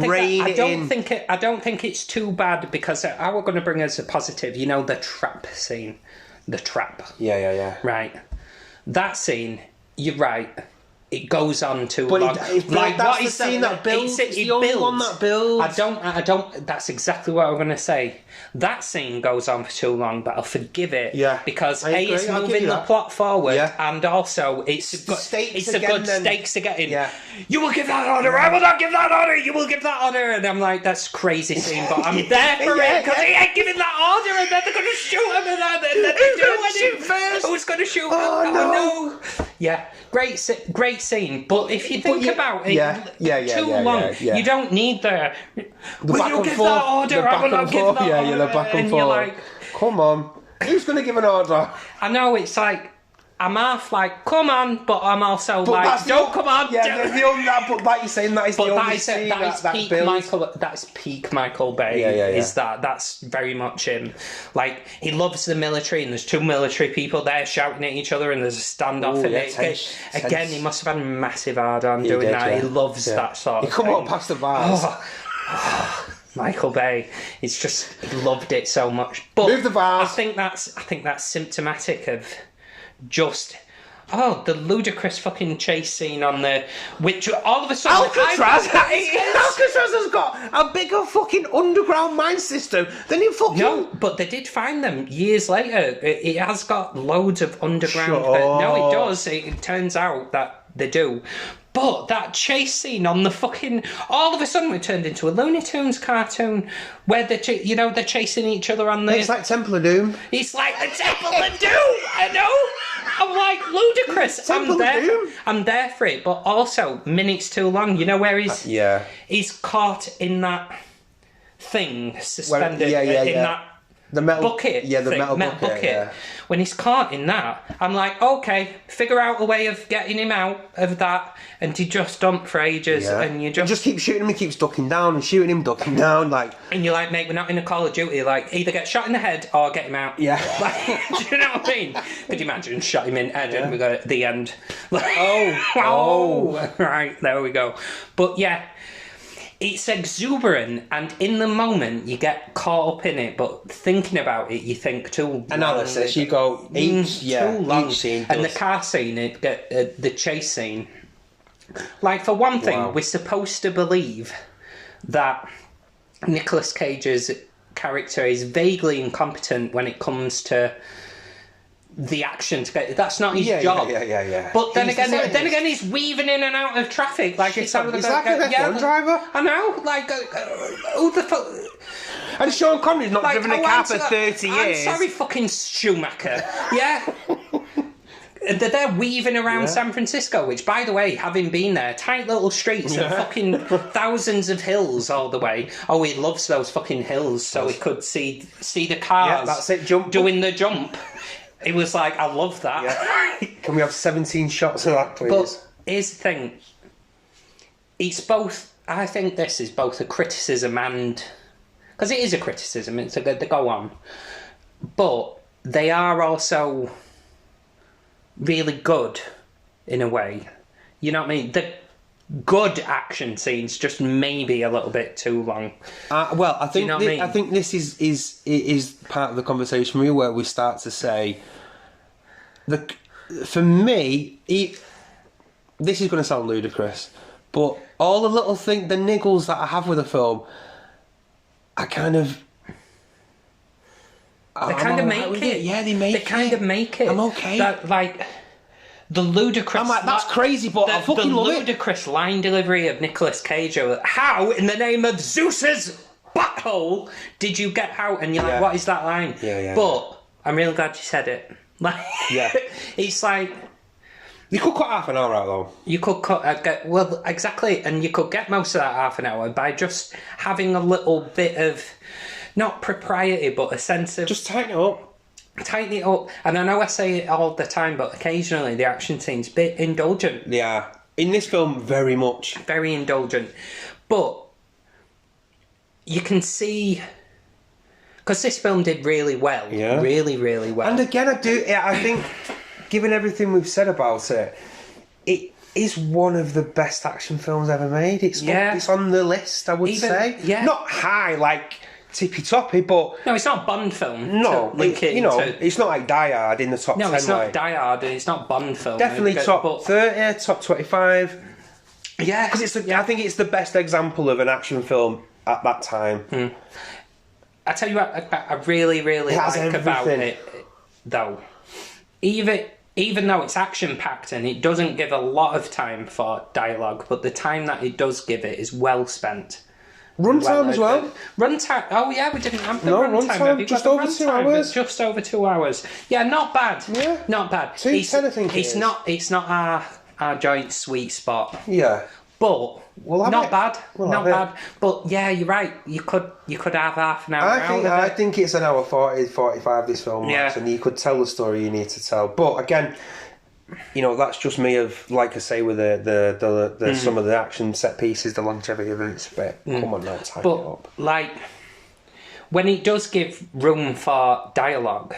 think it's too bad, because I was going to bring as a positive, you know, the trap scene. The trap. Yeah. Right. That scene, you're right. It goes on too long. Like, that's the scene that builds. It's the only one that builds. I don't. That's exactly what I'm going to say. That scene goes on for too long, but I'll forgive it. Yeah, because it's moving the plot forward, and also it's a good stakes to get in. Yeah. You will give that order. I will not give that order. You will give that order, and I'm like, that's crazy scene, but I'm there for it because he ain't giving that order, and then they're going to shoot him, and then they do it first. Who's going to shoot him? Oh no! Yeah, great scene, but if you think about it, too long. You don't need the will you give that order? I will not give that order. The back and forth. You're like, come on, who's going to give an order? I know, it's like, I'm half like, come on, but I'm also like, don't come on. Yeah, there's the only that, but like you're saying, that is the only scene that builds. That's peak Michael Bay. Yeah. Is that's very much him. Like, he loves the military, and there's 2 military people there shouting at each other, and there's a standoff. Again, he must have had a massive hard on doing that. Yeah. He loves that sort of thing. He come up past the bars. Michael Bay. He's just loved it so much. But move the vase. I think that's symptomatic of just the ludicrous fucking chase scene on the which all of a sudden Alcatraz has got a bigger fucking underground mine system than in fucking... No, but they did find them years later. It has got loads of underground... No, it does. It turns out that they do. But that chase scene on the fucking... All of a sudden, it turned into a Looney Tunes cartoon where they're chasing each other on the... It's like Temple of Doom. It's like the Temple of Doom! I know! I'm like, ludicrous. I'm there for it, but also, minutes too long. You know where he's... He's caught in that thing, suspended in that... The metal bucket. Yeah, the metal bucket. Yeah. When he's caught in that, I'm like, okay, figure out a way of getting him out of that. And he just dumped for ages. Yeah. And you just keep shooting him, he keeps ducking down and shooting him, ducking down. Like, and you're like, mate, we're not in a Call of Duty. Like, either get shot in the head or get him out. Yeah. Like, do you know what I mean? Could you imagine shot him in the head and we got at the end? Like, right, there we go. But yeah. It's exuberant, and in the moment you get caught up in it, but thinking about it, you think too analysis. You go each scene, and the car scene, the chase scene. Like for one thing, we're supposed to believe that Nicolas Cage's character is vaguely incompetent when it comes to the action to get. That's not his job. Yeah. But then again, he's weaving in and out of traffic like he's like an F1 driver. I know, like who the fuck. And Sean Connery's not driven a car for 30 years. I'm sorry, fucking Schumacher. Yeah. They're weaving around San Francisco, which, by the way, having been there, tight little streets and fucking thousands of hills all the way. Oh, he loves those fucking hills, so he could see the cars. Yeah, that's it. Doing the jump. It was like, I love that. Yeah. Can we have 17 shots of that, please? But here's the thing. It's both... I think this is both a criticism and... Because it is a criticism, it's they go on. But they are also really good, in a way. You know what I mean? The good action scenes just maybe a little bit too long. Well, I think I think this is part of the conversation really where we start to say for me this is going to sound ludicrous, but all the little the niggles that I have with the film, I kind of make it. Yeah, they kind of make it. I'm okay. That, like, the ludicrous... I'm like, that's crazy, but I fucking love it. The ludicrous line delivery of Nicolas Cage. How, in the name of Zeus's butthole, did you get out? And you're like, what is that line? Yeah. But I'm really glad you said it. Like, it's like... You could cut half an hour out, though. You could cut... well, exactly. And you could get most of that half an hour by just having a little bit of... Not propriety, but a sense of... Just tighten it up. Tighten it up. And I know I say it all the time, but occasionally the action scene's a bit indulgent. Yeah. In this film, very much. Very indulgent. But you can see... Because this film did really well. Yeah. Really, really well. And again, I think, given everything we've said about it, it is one of the best action films ever made. It's on the list, I would say. Yeah. Not high, like... tippy-toppy, but... No, it's not a Bond film. No, it's not like Die Hard in the top 10. No, it's not Die Hard, and it's not Bond film. Definitely top 30, top 25. Yeah. Because I think it's the best example of an action film at that time. I tell you what, I really, really like about it, though. Even though it's action-packed and it doesn't give a lot of time for dialogue, but the time that it does give it is well spent. Runtime as well. Runtime. Oh yeah, we didn't have the runtime. Just over 2 hours. Just over 2 hours. Yeah, not bad. Yeah, not bad. 2:10, I think. It's not our joint sweet spot. Yeah, but not bad. Not bad. But yeah, you're right. You could have half an hour. I think it's an hour 40, 45. This film, and you could tell the story you need to tell. But again, that's just me. Of like I say, with the some of the action set pieces, the longevity of it. But come on now, tighten it up. Like when it does give room for dialogue,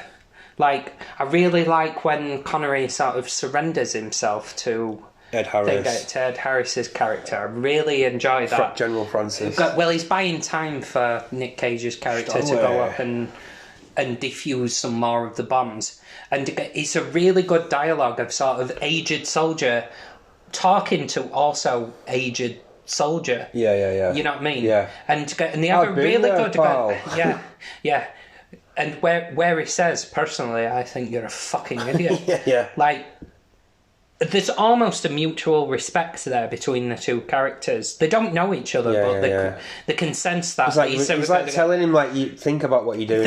like I really like when Connery sort of surrenders himself to Ed Harris. To Ed Harris's character. I really enjoy that. General Francis. Well, he's buying time for Nick Cage's character to go up and defuse some more of the bombs. And it's a really good dialogue of sort of aged soldier talking to also aged soldier. Yeah. You know what I mean? Yeah. And they have a really good... Yeah. And where he says, personally, I think you're a fucking idiot. Yeah. Like, there's almost a mutual respect there between the two characters. They don't know each other, but they can sense that. He's like telling him, like, you think about what you're doing.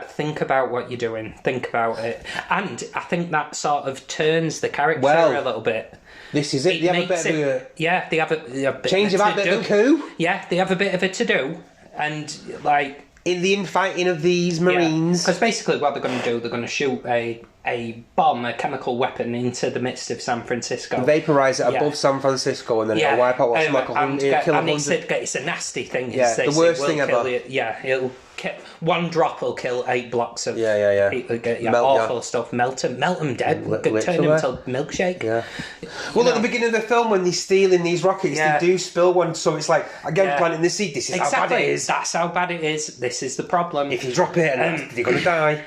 Think about what you're doing. Think about it. And I think that sort of turns the character a little bit. This is it. They have a bit of a... Yeah, they have a change of a bit of a coup. Yeah, they have a bit of a to-do. And, like... in the infighting of these Marines. Because basically what they're going to do, they're going to shoot a bomb, a chemical weapon, into the midst of San Francisco. Vaporise it above San Francisco, and then it'll wipe out what's like 100... kill 100... It's a nasty thing. Yeah, the worst thing ever. It'll one drop will kill 8 blocks of awful stuff. Melt them dead. Turn them to milkshake. Yeah. Well, at the beginning of the film, when they're stealing these rockets, they do spill one. So it's like, again, planting the seed. This is how bad it is. That's how bad it is. This is the problem. If you drop it, and they're going to die.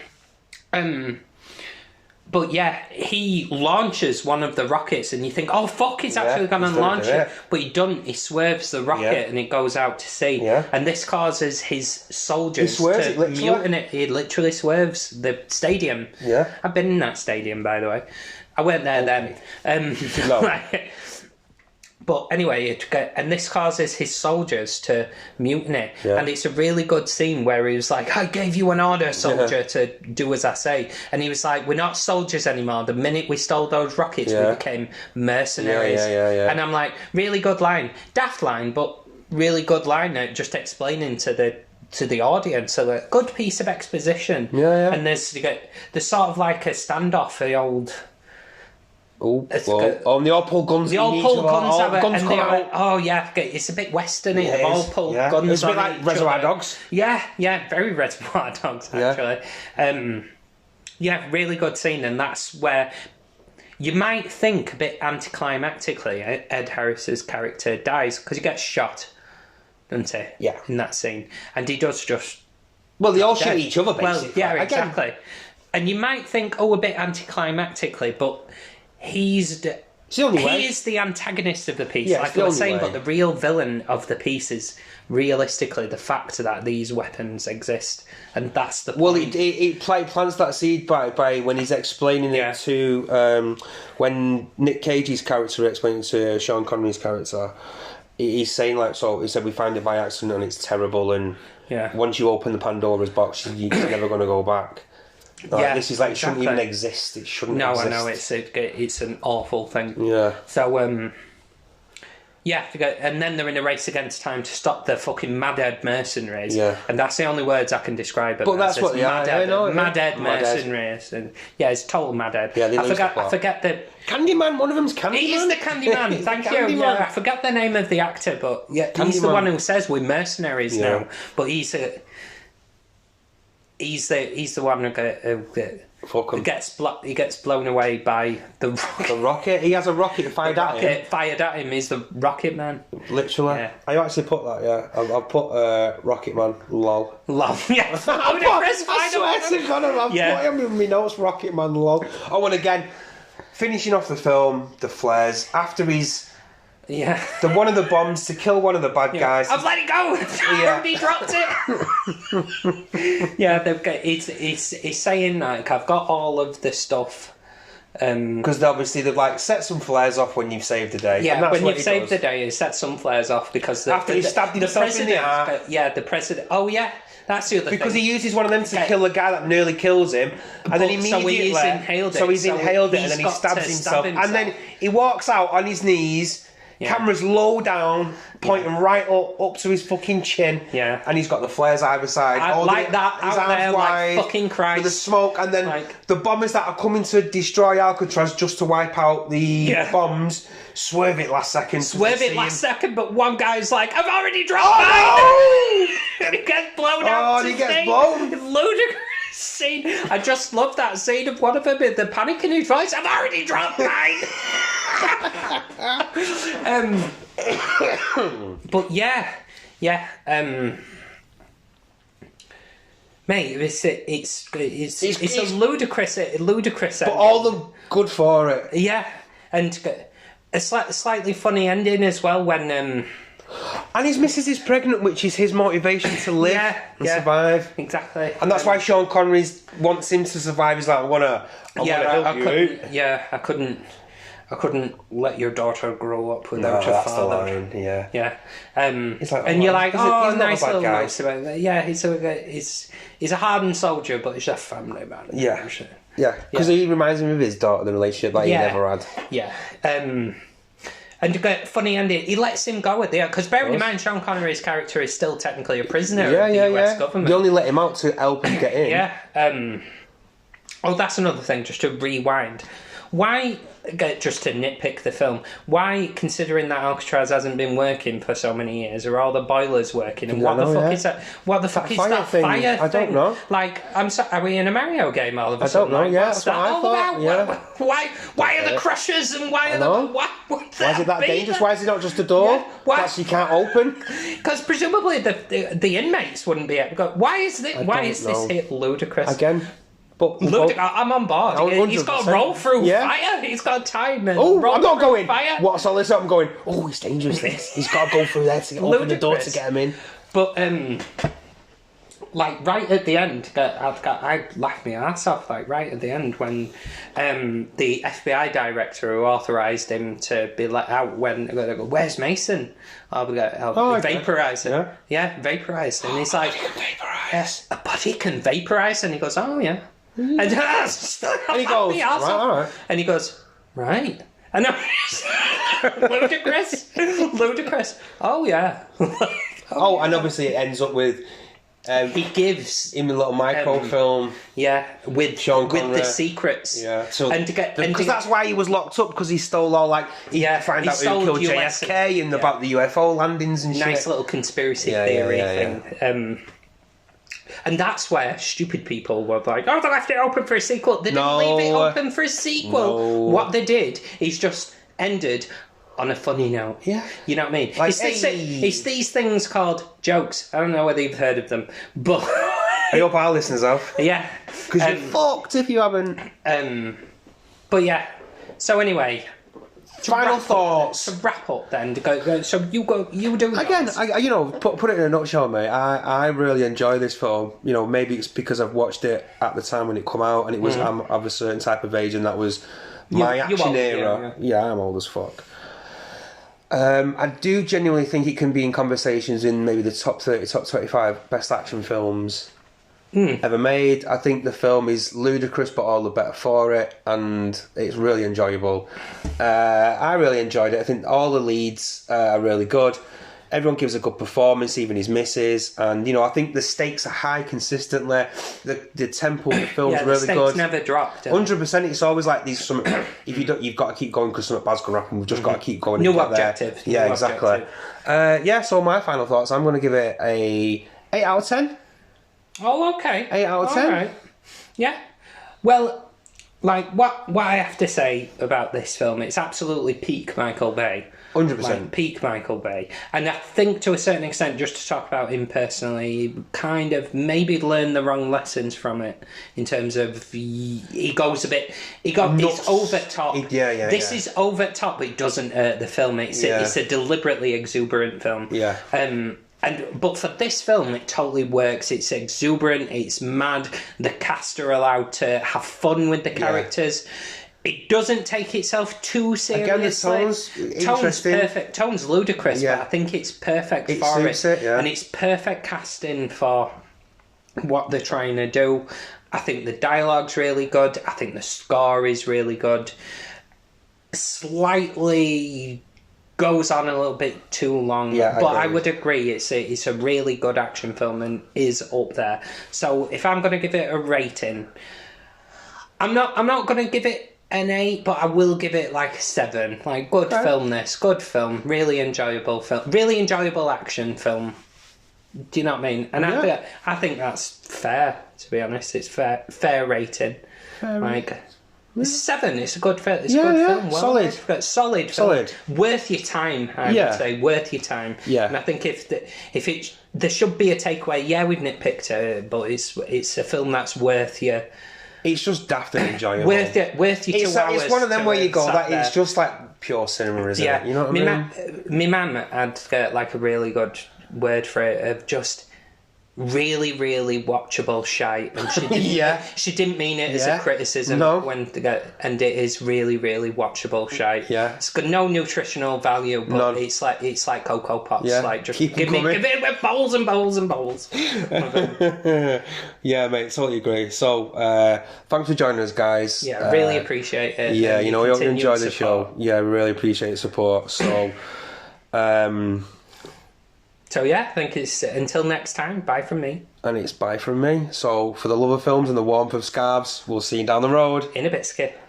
But yeah, he launches one of the rockets, and you think, "Oh fuck, he's actually going to launch it." But he doesn't. He swerves the rocket, and it goes out to sea. Yeah. And this causes his soldiers to mutiny. He literally swerves the stadium. Yeah, I've been in that stadium, by the way. I weren't there then. No. But anyway, and this causes his soldiers to mutiny. Yeah. And it's a really good scene where he was like, I gave you an order, soldier, to do as I say. And he was like, we're not soldiers anymore. The minute we stole those rockets, we became mercenaries. And I'm like, really good line. Daft line, but really good line, just explaining to the audience. So a good piece of exposition. And there's sort of like a standoff, the old... they all pull guns. They all pull guns out, and they are, it's a bit western. They all pull guns. It's a bit like Reservoir Dogs. Yeah, very Reservoir Dogs actually. Really good scene, and that's where you might think a bit anticlimactically Ed Harris's character dies because he gets shot, doesn't he? Yeah, in that scene, and he does just. Well, they all shoot each other basically. Well, exactly. And you might think, a bit anticlimactically, but. He is the antagonist of the piece, like I was saying, but the real villain of the piece is realistically the fact that these weapons exist, and that's the point. Well, he plants that seed by when he's explaining it to when Nick Cage's character explaining to Sean Connery's character. He's saying he said we found it by accident and it's terrible, and once you open the Pandora's box, you're never going to go back. This is it shouldn't even exist. It shouldn't exist. No, I know, it's an awful thing. Yeah. So, and then they're in a race against time to stop the fucking madhead mercenaries. Yeah. And that's the only words I can describe it. But that's what they are. Madhead mercenaries. And it's total madhead. Yeah, I forget the... Candyman, one of them's Candyman. He is the Candyman, thank you. Yeah, I forgot the name of the actor, but he's the one who says we're mercenaries now. But he's the one who gets blown away by the rocket. The rocket? He has a rocket fired at him. Fired at him. He's the Rocket Man. Literally. Yeah. I actually put that, I'll put Rocket Man, lol. Lol, yeah. I swear to God, I've put him in my notes, Rocket Man, lol. Oh, and again, finishing off the film, the flares, after he's... Yeah. One of the bombs to kill one of the bad guys. I've let it go! He dropped it! He's saying, like, I've got all of the stuff. Because obviously they've set some flares off when you've saved the day. Yeah, when you've saved the day, you set some flares off because... After he stabbed himself in the heart. The president... Oh, yeah. That's the other thing. Because he uses one of them to kill a guy that nearly kills him, and then immediately... So he's inhaled it, and then he stabs himself. And then he walks out on his knees... Yeah. Camera's low down, pointing right up to his fucking chin. Yeah. And he's got the flares either side. His out there, wide, like fucking Christ. With the smoke, and then the bombers that are coming to destroy Alcatraz just to wipe out the bombs, swerve it last second. But one guy's like, I've already dropped mine! And he gets blown out. And he gets blown. Ludicrous scene. I just love that scene of one of them in the panic in his voice. I've already dropped mine! But yeah. Mate, it's a ludicrous. But all the good for it. Yeah, and a slightly funny ending as well when. And his missus is pregnant, which is his motivation to live and survive. Exactly. And that's why Sean Connery wants him to survive. He's like, I want to help you. I couldn't let your daughter grow up without a father. The line, yeah. It's like, and you're like, he's nice little notes about that. Yeah, he's a hardened soldier, but he's a family man. Yeah, because he reminds me of his daughter, the relationship that he never had. Yeah. And to get funny ending, he lets him go at the end. Because bearing in mind, Sean Connery's character is still technically a prisoner of the US government. They only let him out to help him get in. That's another thing, just to rewind. Why, just to nitpick the film, why, considering that Alcatraz hasn't been working for so many years, are all the boilers working? And what the fuck is that? What the fuck is that fire thing? I don't know. Like, are we in a Mario game all of a sudden? I don't know, that's what I thought. Yeah. Why are the crushers and why are the... Why is it that dangerous? Why is it not just a door that you can't open? Because presumably the inmates wouldn't be able to go, why is this hit ludicrous? Again... But I'm on board. 100%. He's got to roll through fire. He's got time. I'm not going. Fire. What? So listen, I'm going. Oh, it's dangerous. This. He's got to go through there to open the door to get him in. But like right at the end, I laughed my ass off. Like right at the end when the FBI director who authorised him to be let out where's Mason? Vaporise him. Yeah, vaporise. And he's like, yes, a body can vaporise. And he goes, oh yeah. And he goes, right. And he goes, right. And ludicrous. Oh yeah. And obviously it ends up with he gives him a little microfilm. With Sean Connery. With the secrets. Yeah. So because that's why he was locked up, because he stole all find out who killed JFK and about the UFO landings and shit. Nice little conspiracy theory thing. Yeah. And that's where stupid people were like, they left it open for a sequel. They didn't leave it open for a sequel. No. What they did is just ended on a funny note. Yeah. You know what I mean? Like, it's these things called jokes. I don't know whether you've heard of them, but... I hope our listeners have. Yeah. Because you're fucked if you haven't. But yeah. So anyway... Final thoughts. To wrap up then, to go. So you do again. Put it in a nutshell, mate. I really enjoy this film. Maybe it's because I've watched it at the time when it come out, and it was I'm of a certain type of age, and that was my action era. Yeah, I'm old as fuck. I do genuinely think it can be in conversations in maybe the top 30, top 25 best action films ever made. I think the film is ludicrous, but all the better for it, and it's really enjoyable. I really enjoyed it. I think all the leads are really good. Everyone gives a good performance, even his misses, and I think the stakes are high consistently. The tempo of the film's really good. The stakes never dropped. 100%. It's always like these. If you don't, you've got to keep going because something bad's going to happen. We've just got to keep going. New objective. Yeah, exactly. So my final thoughts. I'm going to give it a 8 out of 10. Oh, okay. 8 out of 10. All right. Yeah. Well, like what I have to say about this film, it's absolutely peak Michael Bay. 100%. Like, peak Michael Bay. And I think to a certain extent, just to talk about him personally, kind of maybe learn the wrong lessons from it in terms of he goes a bit... It's over top. This is over top, but it doesn't hurt the film. It's a deliberately exuberant film. Yeah. But for this film, it totally works. It's exuberant. It's mad. The cast are allowed to have fun with the characters. It doesn't take itself too seriously. Again, the tone's perfect. Tone's ludicrous, but I think it's perfect for it. And it's perfect casting for what they're trying to do. I think the dialogue's really good. I think the score is really good. Slightly goes on a little bit too long, but I would agree it's a really good action film and is up there. So if I'm going to give it a rating, I'm not going to give it an 8, but I will give it like a 7. Like, good film, really enjoyable film, really enjoyable action film. Do you know what I mean? And I think that's fair, to be honest. It's fair rating. It's 7. It's a good film. It's a good film. Well, solid. Solid. Worth your time. I would say worth your time. Yeah. And I think there should be a takeaway. Yeah, we've nitpicked it, but it's a film that's worth your. It's just daft and enjoyable. Worth your 2 hours. It's one of them where you go, it's just like pure cinema, isn't it? You know what I mean? My mum had like a really good word for it of just really, really watchable shite, and she didn't mean it as a criticism. No. And it is really, really watchable shite. Yeah, it's got no nutritional value, but it's like Cocoa Pops. Yeah. Like just give it bowls and bowls and bowls. Yeah, mate, totally agree. So, thanks for joining us, guys. Yeah, really appreciate it. Yeah, we hope you enjoy the show. Yeah, we really appreciate the support. So, So yeah, I think it's until next time, bye from me. And it's bye from me. So for the love of films and the warmth of scarves, we'll see you down the road. In a bit, Skip.